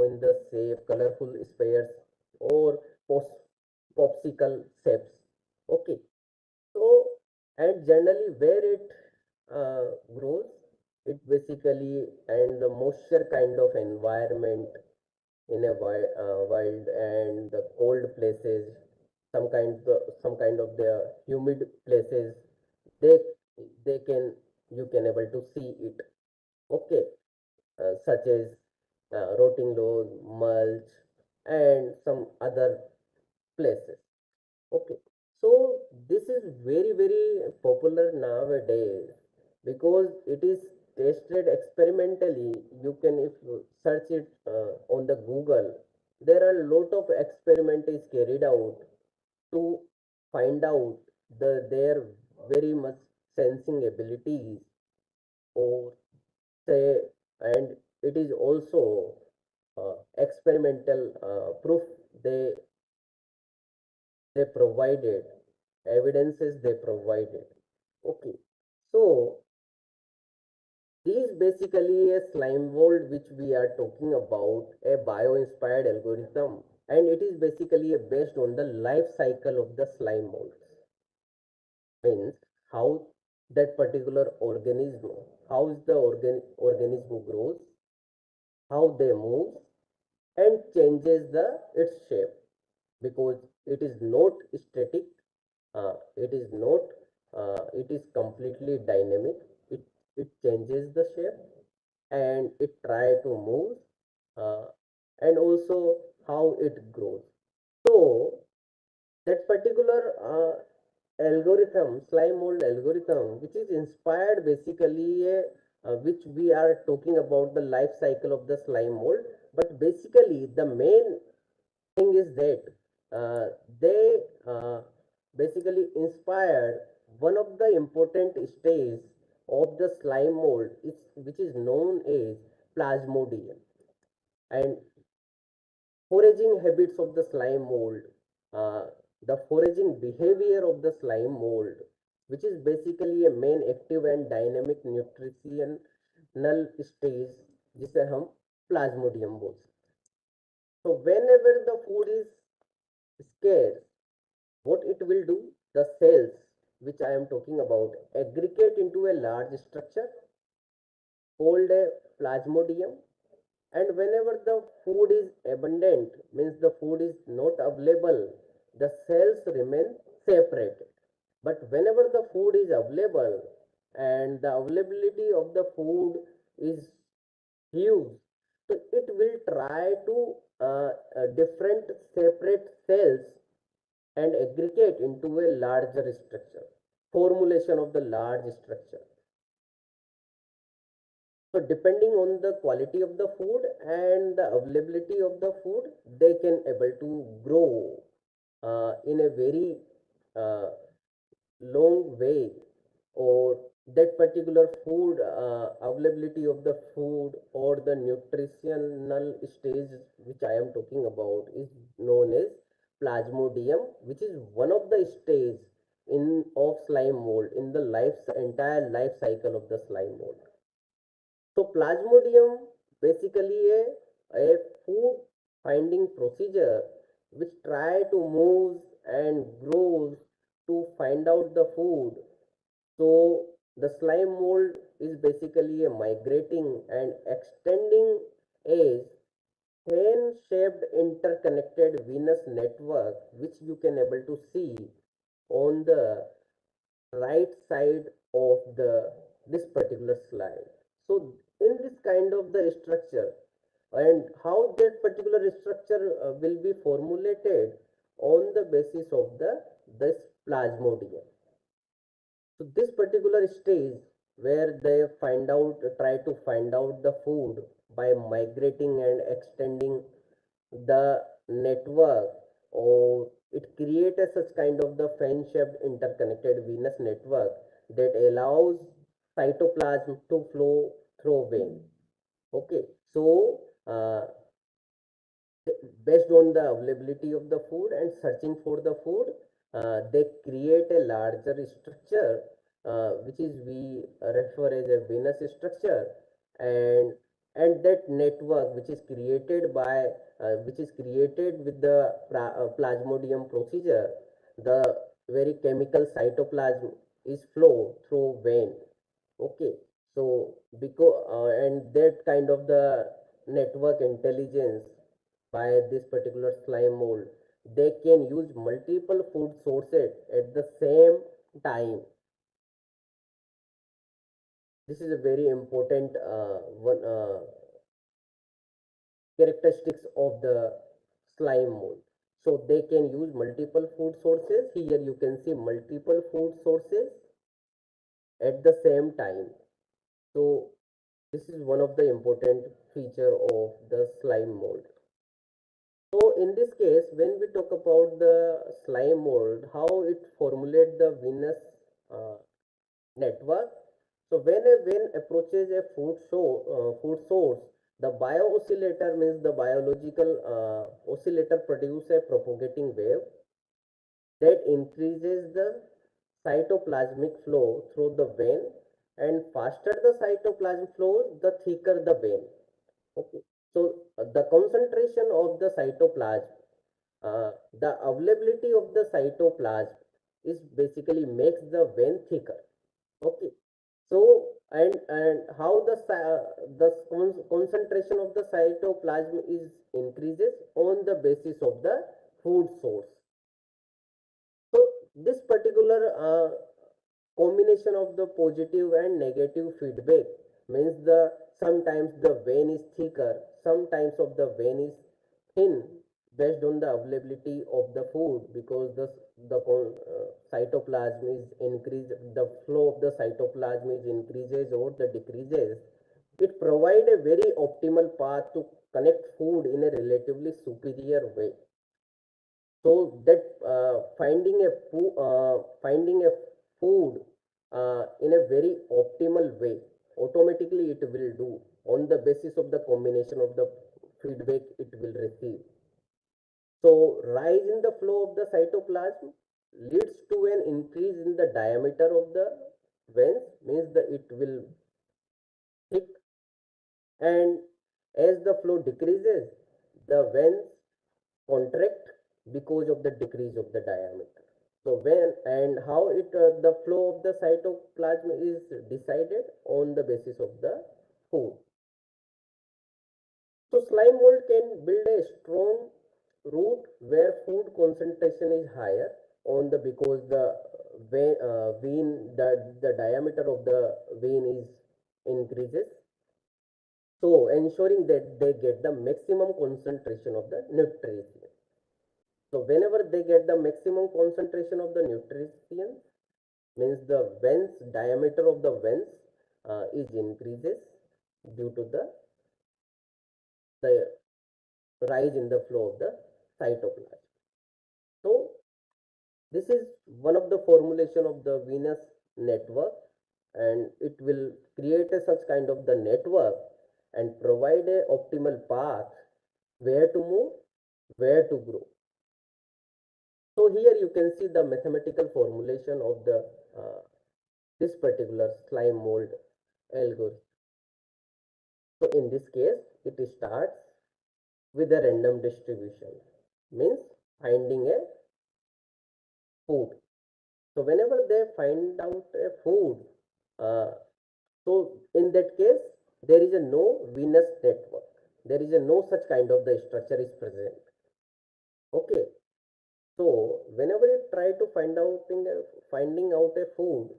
in the shape, colorful spheres, or popsicle shapes. Okay, so and generally where it grows, it basically and the moisture kind of environment in a wild and the cold places, some kind of the humid places, they they can you can able to see it. Okay, such as rotting lows, mulch, and some other places. Okay, so this is very very popular nowadays because it is tested experimentally. You can, if you search it on the Google, there are a lot of experiment is carried out to find out their very much sensing abilities, or say, and it is also experimental proof they they provided, evidences they provided. Okay, so this basically a slime mold which we are talking about, a bio-inspired algorithm, and it is basically based on the life cycle of the slime molds. Means how that particular organism, how is the organism grows, how they move, and changes its shape, because it is not static, it is not, it is completely dynamic. It changes the shape and it try to move, uh, and also how it grows. So that particular algorithm, slime mold algorithm, which is inspired basically, which we are talking about the life cycle of the slime mold, but basically the main thing is that they basically inspired one of the important stage of the slime mold, which is known as plasmodium. And foraging habits of the slime mold, uh, the foraging behavior of the slime mold, which is basically a main active and dynamic nutritional stage, जिसे हम Plasmodium बोल सकते हैं. So whenever the food is scarce, what it will do, the cells which I am talking about aggregate into a large structure called a plasmodium. And whenever the food is abundant, means the food is not available, the cells remain separated. But whenever the food is available and the availability of the food is huge, so it will try to different separate cells and aggregate into a larger structure, formulation of the large structure. So depending on the quality of the food and the availability of the food, they can able to grow in a very uh, long way, or that particular food, availability of the food or the nutritional stage which I am talking about is known as plasmodium, which is one of the stage in of slime mold in the entire life cycle of the slime mold. So plasmodium basically a food finding procedure which try to move and grows to find out the food. So the slime mold is basically a migrating and extending a fan shaped interconnected venous network, which you can able to see on the right side of the this particular slide. So in this kind of the structure, and how that particular structure will be formulated on the basis of the this plasmodium. So this particular stage where they try to find out the food by migrating and extending the network, or it creates a such kind of the fan-shaped interconnected venous network that allows cytoplasm to flow through vein. Okay, so based on the availability of the food and searching for the food, they create a larger structure, which is we refer as a venous structure. And and that network which is created with the plasmodium procedure, the very chemical cytoplasm is flow through vein. Okay, so because and that kind of the network intelligence by this particular slime mold, they can use multiple food sources at the same time. This is a very important one characteristics of the slime mold. So they can use multiple food sources. Here you can see multiple food sources at the same time. So this is one of the important feature of the slime mold. So in this case, when we talk about the slime mold, how it formulate the venous uh, network. So when a vein approaches a food source, the bio oscillator means the biological oscillator produce a propagating wave that increases the cytoplasmic flow through the vein, and faster the cytoplasm flows, the thicker the vein. Okay. So the concentration of the cytoplasm, the availability of the cytoplasm is basically makes the vein thicker. Okay. So and how the concentration of the cytoplasm is increases on the basis of the food source. So this particular combination of the positive and negative feedback means the sometimes the vein is thicker, sometimes of the vein is thin based on the availability of the food, because the cytoplasm is increased, the flow of the cytoplasm is increases or the decreases. It provide a very optimal path to connect food in a relatively superior way, so that finding a food in a very optimal way, automatically it will do on the basis of the combination of the feedback it will receive. So rise in the flow of the cytoplasm leads to an increase in the diameter of the veins, means that it will thick, and as the flow decreases, the veins contract because of the decrease of the diameter. So when and how it the flow of the cytoplasm is decided on the basis of the food. So slime mold can build a strong root where food concentration is higher on the, because the vein the diameter of the vein is increases, so ensuring that they get the maximum concentration of the nutrients. So whenever they get the maximum concentration of the nutrients, means the veins diameter of the veins is increases due to the rise in the flow of the cytoplasm. So this is one of the formulation of the venous network, and it will create a such kind of the network and provide a optimal path where to move, where to grow. So here you can see the mathematical formulation of the this particular slime mold algorithm. So in this case, it starts with a random distribution, means finding a food. So whenever they find out a food, uh, so in that case, there is a no venous network. There is a no such kind of the structure is present. Okay. So whenever you try to finding out a food,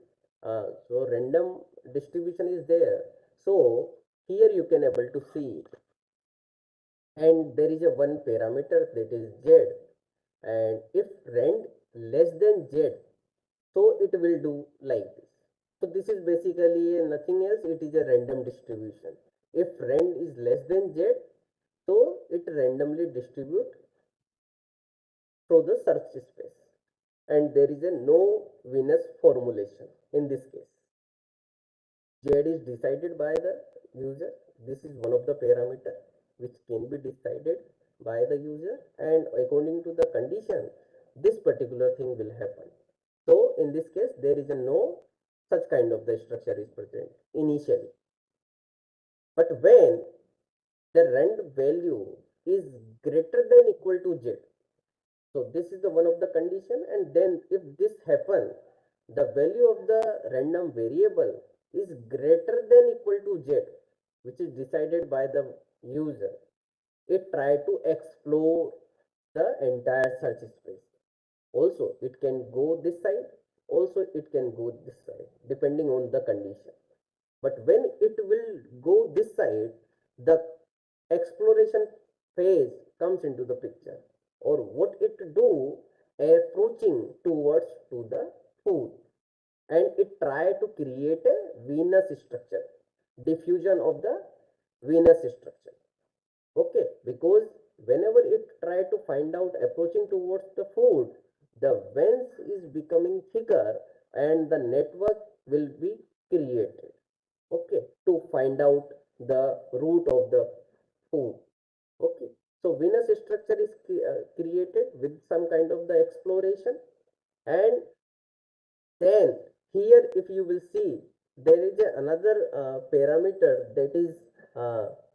so random distribution is there. So here you can able to see it, and there is a one parameter that is z, and if rand less than z, so it will do like this. So this is basically nothing else, it is a random distribution. If rand is less than z, so it randomly distribute through the search space, and there is a no venous formulation in this case. Z is decided by the user. This is one of the parameter which can be decided by the user, and according to the condition, this particular thing will happen. So in this case, there is a no such kind of the structure is present initially. But when the rand value is greater than equal to z, so this is the one of the condition, and then if this happen, the value of the random variable is greater than equal to z, which is decided by the user. It try to explore the entire search space. Also, it can go this side. Also, it can go this side, depending on the condition. But when it will go this side, the exploration phase comes into the picture, or what it do, approaching towards to the food, and it try to create a venous structure, diffusion of the venous structure. Okay, because whenever it try to find out approaching towards the food, the veins is becoming thicker and the network will be created, okay, to find out the root of the food. Okay, so venous structure is created with some kind of the exploration, and Then here if you will see, there is another parameter, that is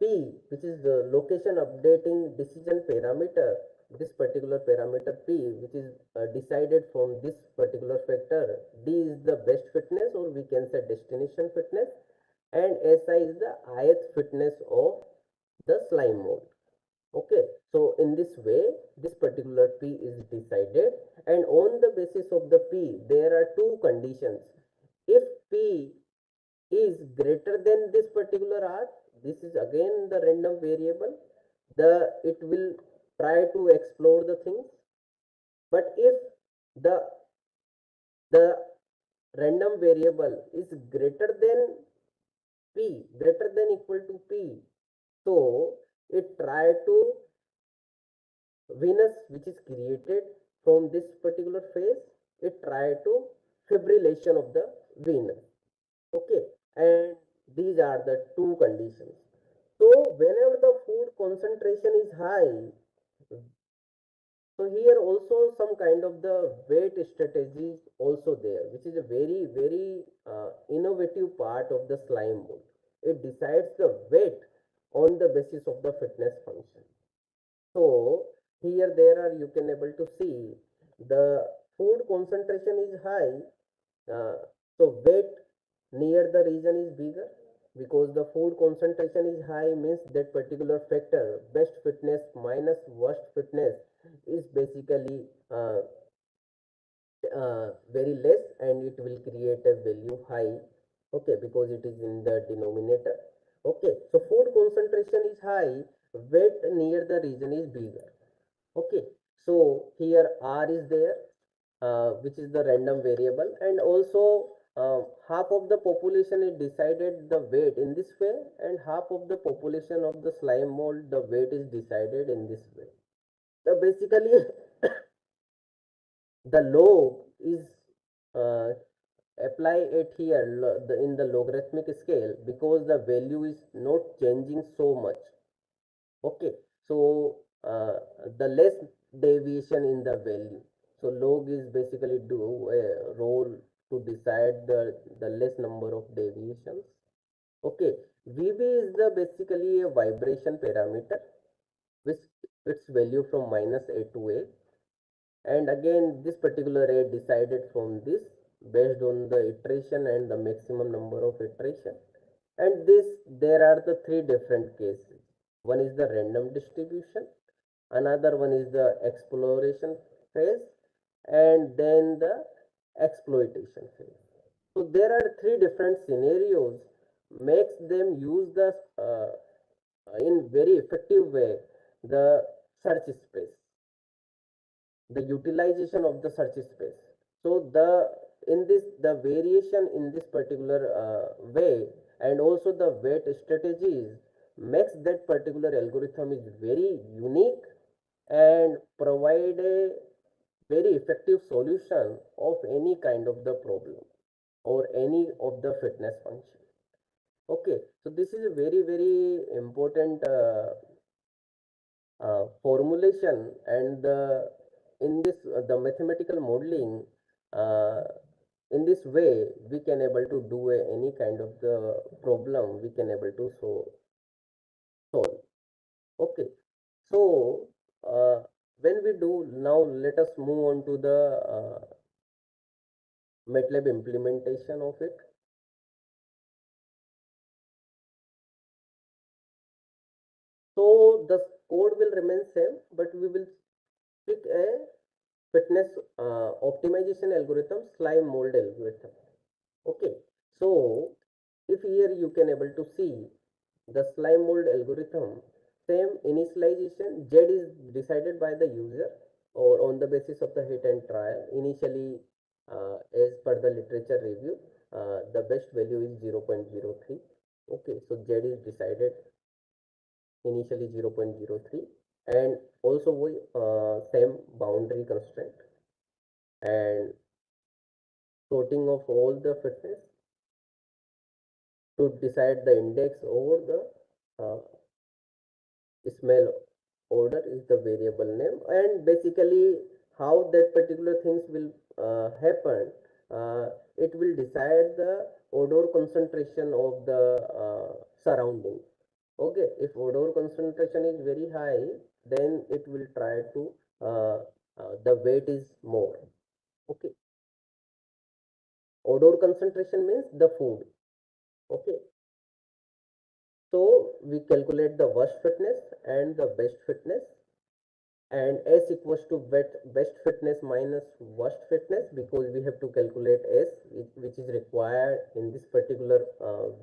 p, which is the location updating decision parameter. This particular parameter p, which is decided from this particular factor. D is the best fitness, or we can say destination fitness, and si is the ith fitness of the slime mold. Okay, so in this way this particular p is decided, and on the basis of the p there are two conditions. If p is greater than this particular r, this is again the random variable, the it will try to explore the things. But if the random variable is greater than p, greater than equal to p, so it try to Venus, which is created from this particular phase, it try to fibrillation of the Venus. Okay, and these are the two conditions. So whenever the food concentration is high, so here also some kind of the weight strategy is also there, which is a very innovative part of the slime mold. It decides the weight on the basis of the fitness function. So here there are, you can able to see the food concentration is high, so weight near the region is bigger, because the food concentration is high means that particular factor best fitness minus worst fitness is basically very less, and it will create a value high. Okay, because it is in the denominator. Okay, so food concentration is high, weight near the region is bigger. Okay, so here r is there, which is the random variable, and also half of the population is decided the weight in this way, and half of the population of the slime mold the weight is decided in this way. So basically the log is uh, apply it here in the logarithmic scale, because the value is not changing so much. Okay, so the less deviation in the value, so log is basically do a role to decide the less number of deviations. Okay, vb is the basically a vibration parameter, which its value from minus a to a, and again this particular rate decided from this based on the iteration and the maximum number of iteration. And this, there are the three different cases. One is the random distribution, another one is the exploration phase, and then the exploitation phase. So there are three different scenarios, makes them use the in very effective way the search space, the utilization of the search space. So the in this the variation in this particular way, and also the weight strategies makes that particular algorithm is very unique and provide a very effective solution of any kind of the problem or any of the fitness function. Okay, so this is a very important formulation, and in this the mathematical modeling, uh, in this way we can able to do any kind of the problem we can able to solve. Okay, so when we do now, let us move on to the MATLAB implementation of it. So the code will remain same, but we will pick a fitness optimization algorithm, slime mold algorithm. Okay, so if here you can able to see the slime mold algorithm, same initialization z is decided by the user or on the basis of the hit and trial. Initially, as per the literature review, the best value is 0.03. Okay, so z is decided initially 0.03, and also we same boundary constraint and sorting of all the fitness to decide the index over the smell order is the variable name. And basically how that particular things will happen, it will decide the odor concentration of the surrounding. Okay, if odor concentration is very high, then it will try to the weight is more. Okay, odor concentration means the food. Okay, so we calculate the worst fitness and the best fitness, and S equals to best fitness minus worst fitness, because we have to calculate S, which is required in this particular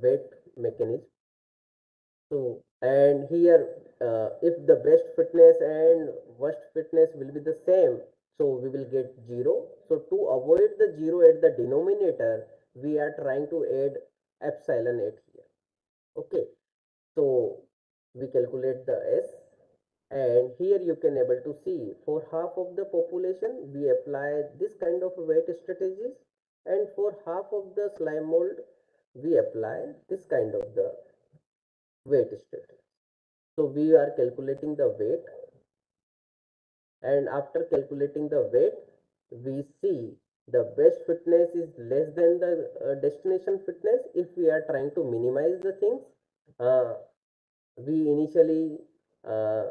weight mechanism. So, and here, if the best fitness and worst fitness will be the same, so we will get 0. So, to avoid the 0 at the denominator, we are trying to add epsilon at here. Okay, so we calculate the S, and here you can able to see for half of the population we apply this kind of weight strategies, and for half of the slime mold we apply this kind of the weight strategy. So we are calculating the weight, and after calculating the weight, we see the best fitness is less than the destination fitness. If we are trying to minimize the things, uh, we initially uh,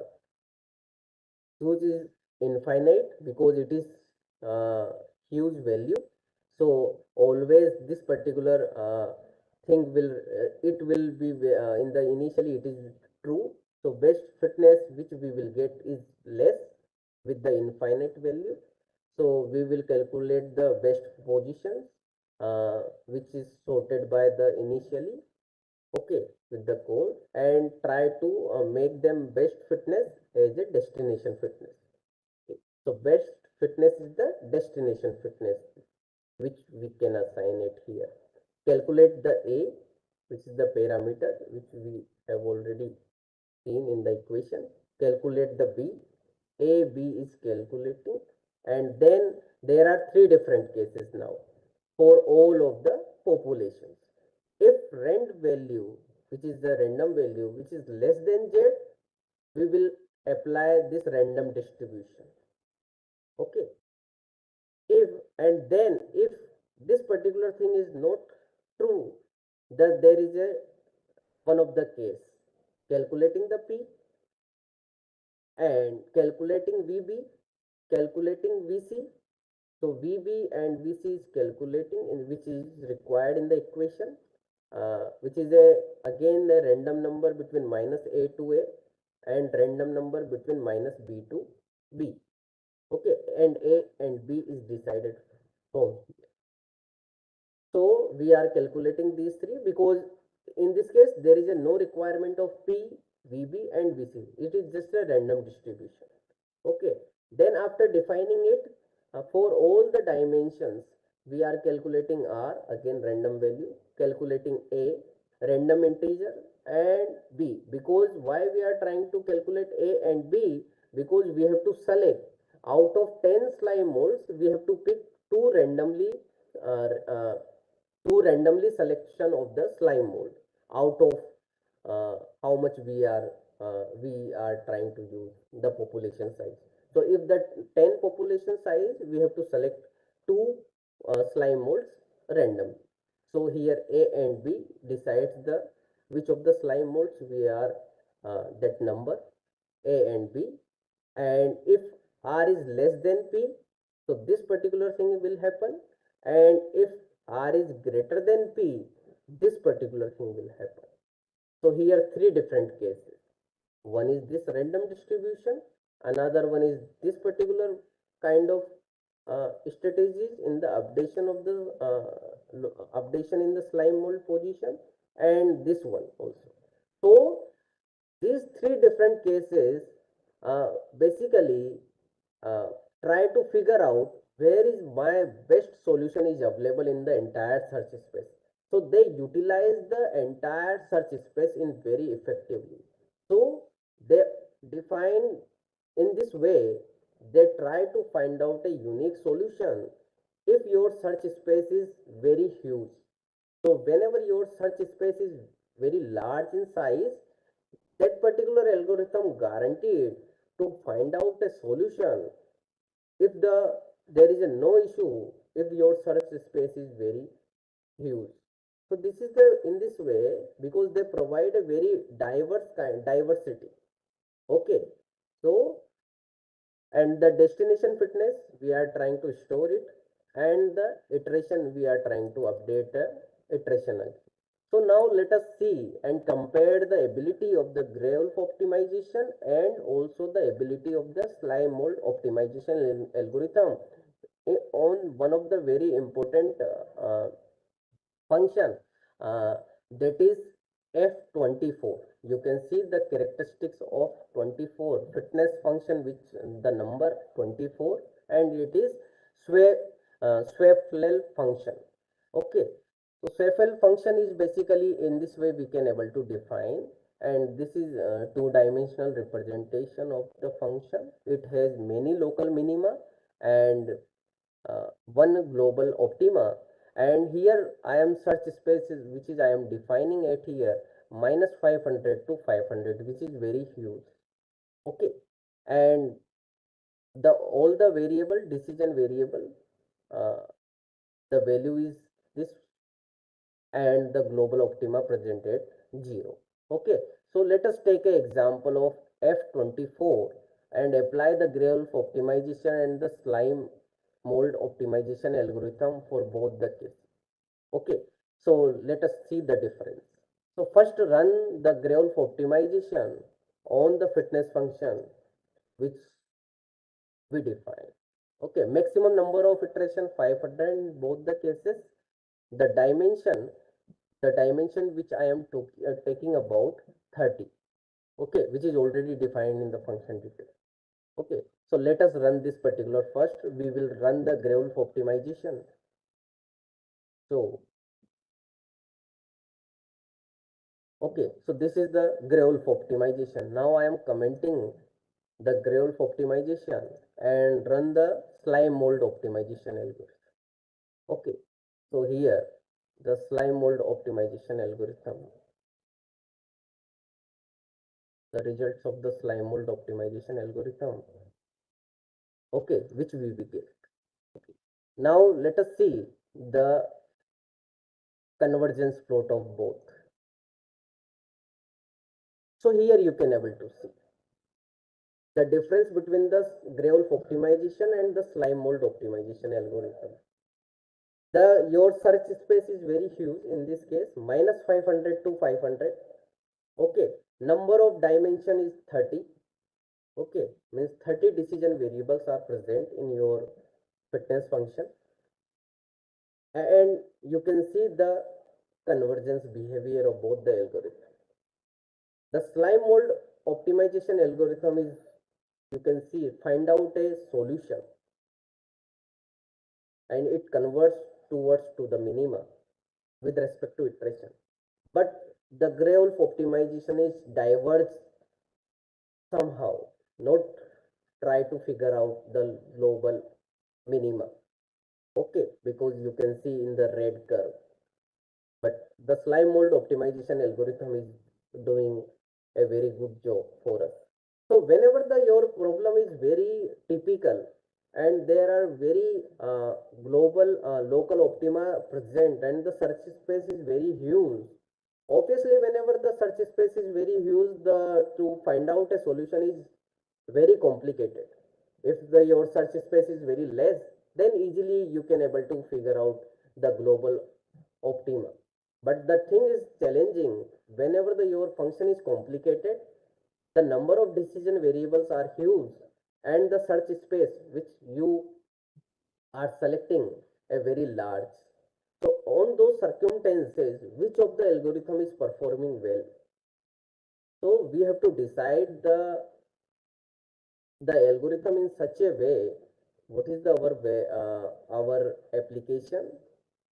choose is infinite because it is huge value. So always this particular thing will it will be in the initially it is true. So best fitness which we will get is less with the infinite value. So we will calculate the best positions which is sorted by the initially, okay, with the code, and try to make them best fitness as a destination fitness. Okay. So best fitness is the destination fitness which we can assign it here. Calculate the A, which is the parameter which we have already seen in the equation. Calculate the B. A, B is calculating, and then there are three different cases now for all of the populations. If rand value, which is the random value, which is less than Z, we will apply this random distribution. Okay. If and then if this particular thing is not true, that there is a one of the case calculating the P and calculating VB, calculating VC. So VB and VC is calculating, in which is required in the equation, which is a again a random number between minus A to A and random number between minus B to B. Okay, and A and B is decided from. So we are calculating these three because in this case there is a no requirement of P, VB and VC. It is just a random distribution. Okay. Then after defining it for all the dimensions, we are calculating R, again random value, calculating A, random integer, and B. Because why we are trying to calculate A and B? Because we have to select out of 10 slime molds, we have to pick two randomly uh, uh, selection of the slime mold out of how much we are trying to use the population size. So if the 10 population size, we have to select two slime molds randomly. So here A and B decides the which of the slime molds we are that number A and B, and if R is less than P, so this particular thing will happen, and if R is greater than P, this particular thing will happen. So here three different cases. One is this random distribution, another one is this particular kind of strategies in the updation of the updation in the slime mold position, and this one also. So these three different cases basically uh, try to figure out where is my best solution is available in the entire search space. So they utilize the entire search space in very effectively. So they define in this way, they try to find out a unique solution if your search space is very huge. So whenever your search space is very large in size, that particular algorithm guaranteed to find out a solution if the there is a no issue if your search space is very huge. So this is the in this way, because they provide a very diverse kind diversity. Okay, so and the destination fitness we are trying to store it, and the iteration we are trying to update iteration. So now let us see and compare the ability of the gray wolf optimization and also the ability of the slime mold optimization algorithm on one of the very important function, uh, that is F24. You can see the characteristics of 24 fitness function, which the number 24, and it is sway swapel function. Okay, so swapel function is basically in this way we can able to define, and this is two-dimensional representation of the function. It has many local minima and one global optima, and here I am search spaces which is I am defining it here minus 500 to 500, which is very huge. Okay, and the all the variable decision variable, uh, the value is this, and the global optima presented 0. Okay, so let us take an example of F24 and apply the gray wolf optimization and the slime mold optimization algorithm for both the cases. Okay, so let us see the difference. So first run the gray wolf optimization on the fitness function which we define. Okay, maximum number of iteration 500 in both the cases. The dimension, the dimension which I am taking about 30. Okay, which is already defined in the function detail. Okay, so let us run this particular first. We will run the gray wolf optimization. So okay, so this is the gray wolf optimization. Now I am commenting the gray wolf optimization and run the slime mold optimization algorithm. Okay, so here the slime mold optimization algorithm, the results of the slime mold optimization algorithm. Okay, which we will get. Okay. Now let us see the convergence plot of both. So here you can able to see the difference between the gray wolf optimization and the slime mold optimization algorithm. The your search space is very huge in this case, minus 500 to 500. Okay, number of dimension is 30. Okay, means 30 decision variables are present in your fitness function, and you can see the convergence behavior of both the algorithms. The slime mold optimization algorithm is, you can see, find out a solution and it converts towards to the minima with respect to iteration. But the gray wolf optimization is diverged somehow, not try to figure out the global minima. Okay, because you can see in the red curve. But the slime mold optimization algorithm is doing a very good job for us. So whenever the your problem is very typical and there are very global local optima present and the search space is very huge, obviously whenever the search space is very huge, the to find out a solution is very complicated. If the your search space is very less, then easily you can able to figure out the global optima. But the thing is challenging whenever the your function is complicated, the number of decision variables are huge, and the search space which you are selecting a very large. So on those circumstances, which of the algorithm is performing well? So we have to decide the algorithm in such a way. What is the our way, our application?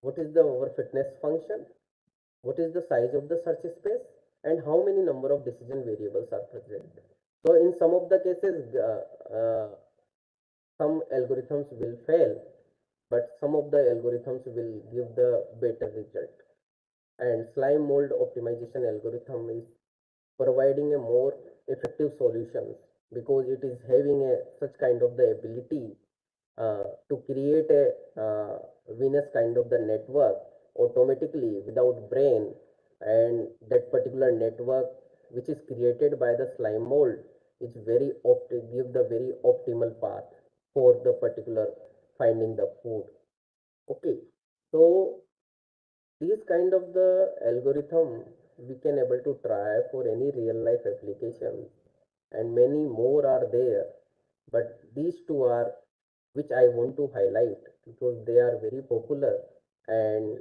What is the our fitness function? What is the size of the search space? And how many number of decision variables are present? So in some of the cases, some algorithms will fail, but some of the algorithms will give the better result. And slime mold optimization algorithm is providing a more effective solutions because it is having a such kind of the ability to create a Venus kind of the network automatically without brain, and that particular network which is created by the slime mold is very give the very optimal path for the particular finding the food. Okay, so these kind of the algorithm we can able to try for any real life applications, and many more are there, but these two are which I want to highlight because they are very popular, and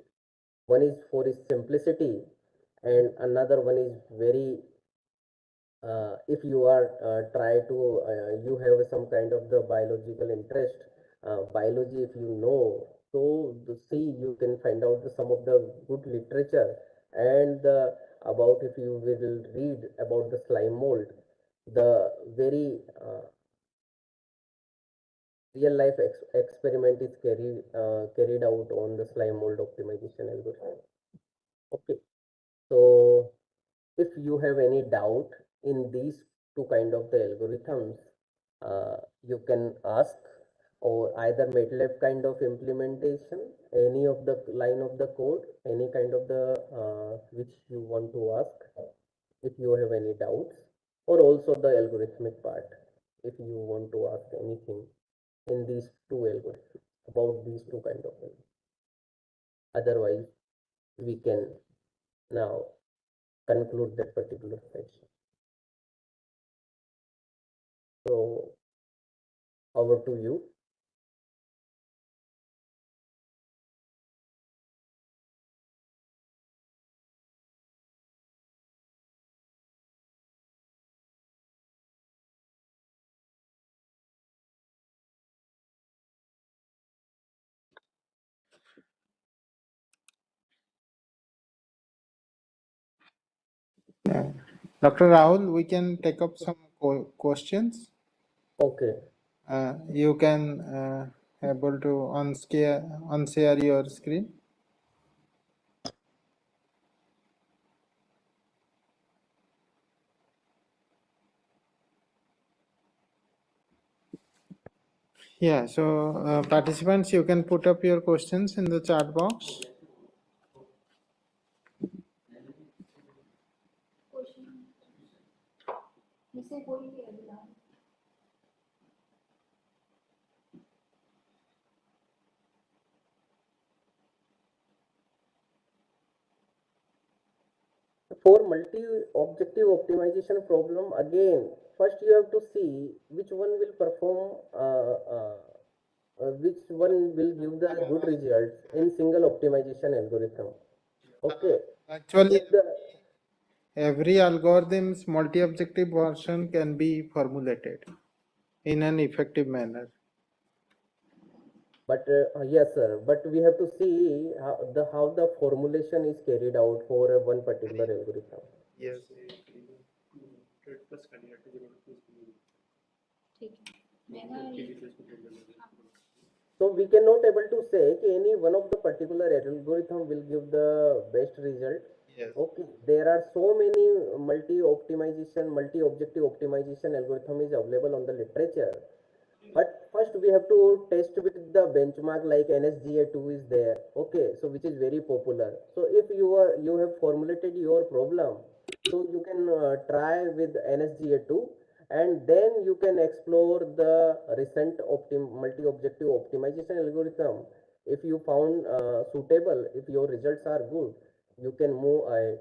one is for its simplicity and another one is very if you are try to you have some kind of the biological interest, biology if you know, so see you can find out some of the good literature, and about if you will read about the slime mold, the very real life experiment is carried out on the slime mold optimization algorithm. Okay, so if you have any doubt in these two kind of the algorithms, you can ask, or either MATLAB kind of implementation, any of the line of the code, any kind of the which you want to ask if you have any doubts, or also the algorithmic part if you want to ask anything in these two algorithms about these two kind of things. Otherwise, we can now conclude that particular section. So over to you. Yeah. Dr. Rahul, we can take up some questions. Okay. You can able to unshare your screen. Yeah, so participants, you can put up your questions in the chat box. For multi-objective optimization problem, again, first you have to see which one will perform, which one will give the good results in single optimization algorithm. Okay. Actually, If the every algorithm's multi-objective version can be formulated in an effective manner. but yes, sir. But we have to see how the formulation is carried out for one particular algorithm. Yes. So we cannot able to say any one of the particular algorithm will give the best result. Yes. Okay, there are so many multi-objective optimization algorithm is available on the literature. But first we have to test with the benchmark like NSGA2 is there. Okay, so which is very popular. So if you have formulated your problem, so you can try with NSGA2, and then you can explore the recent multi-objective optimization algorithm. If you found suitable, if your results are good, you can move ahead.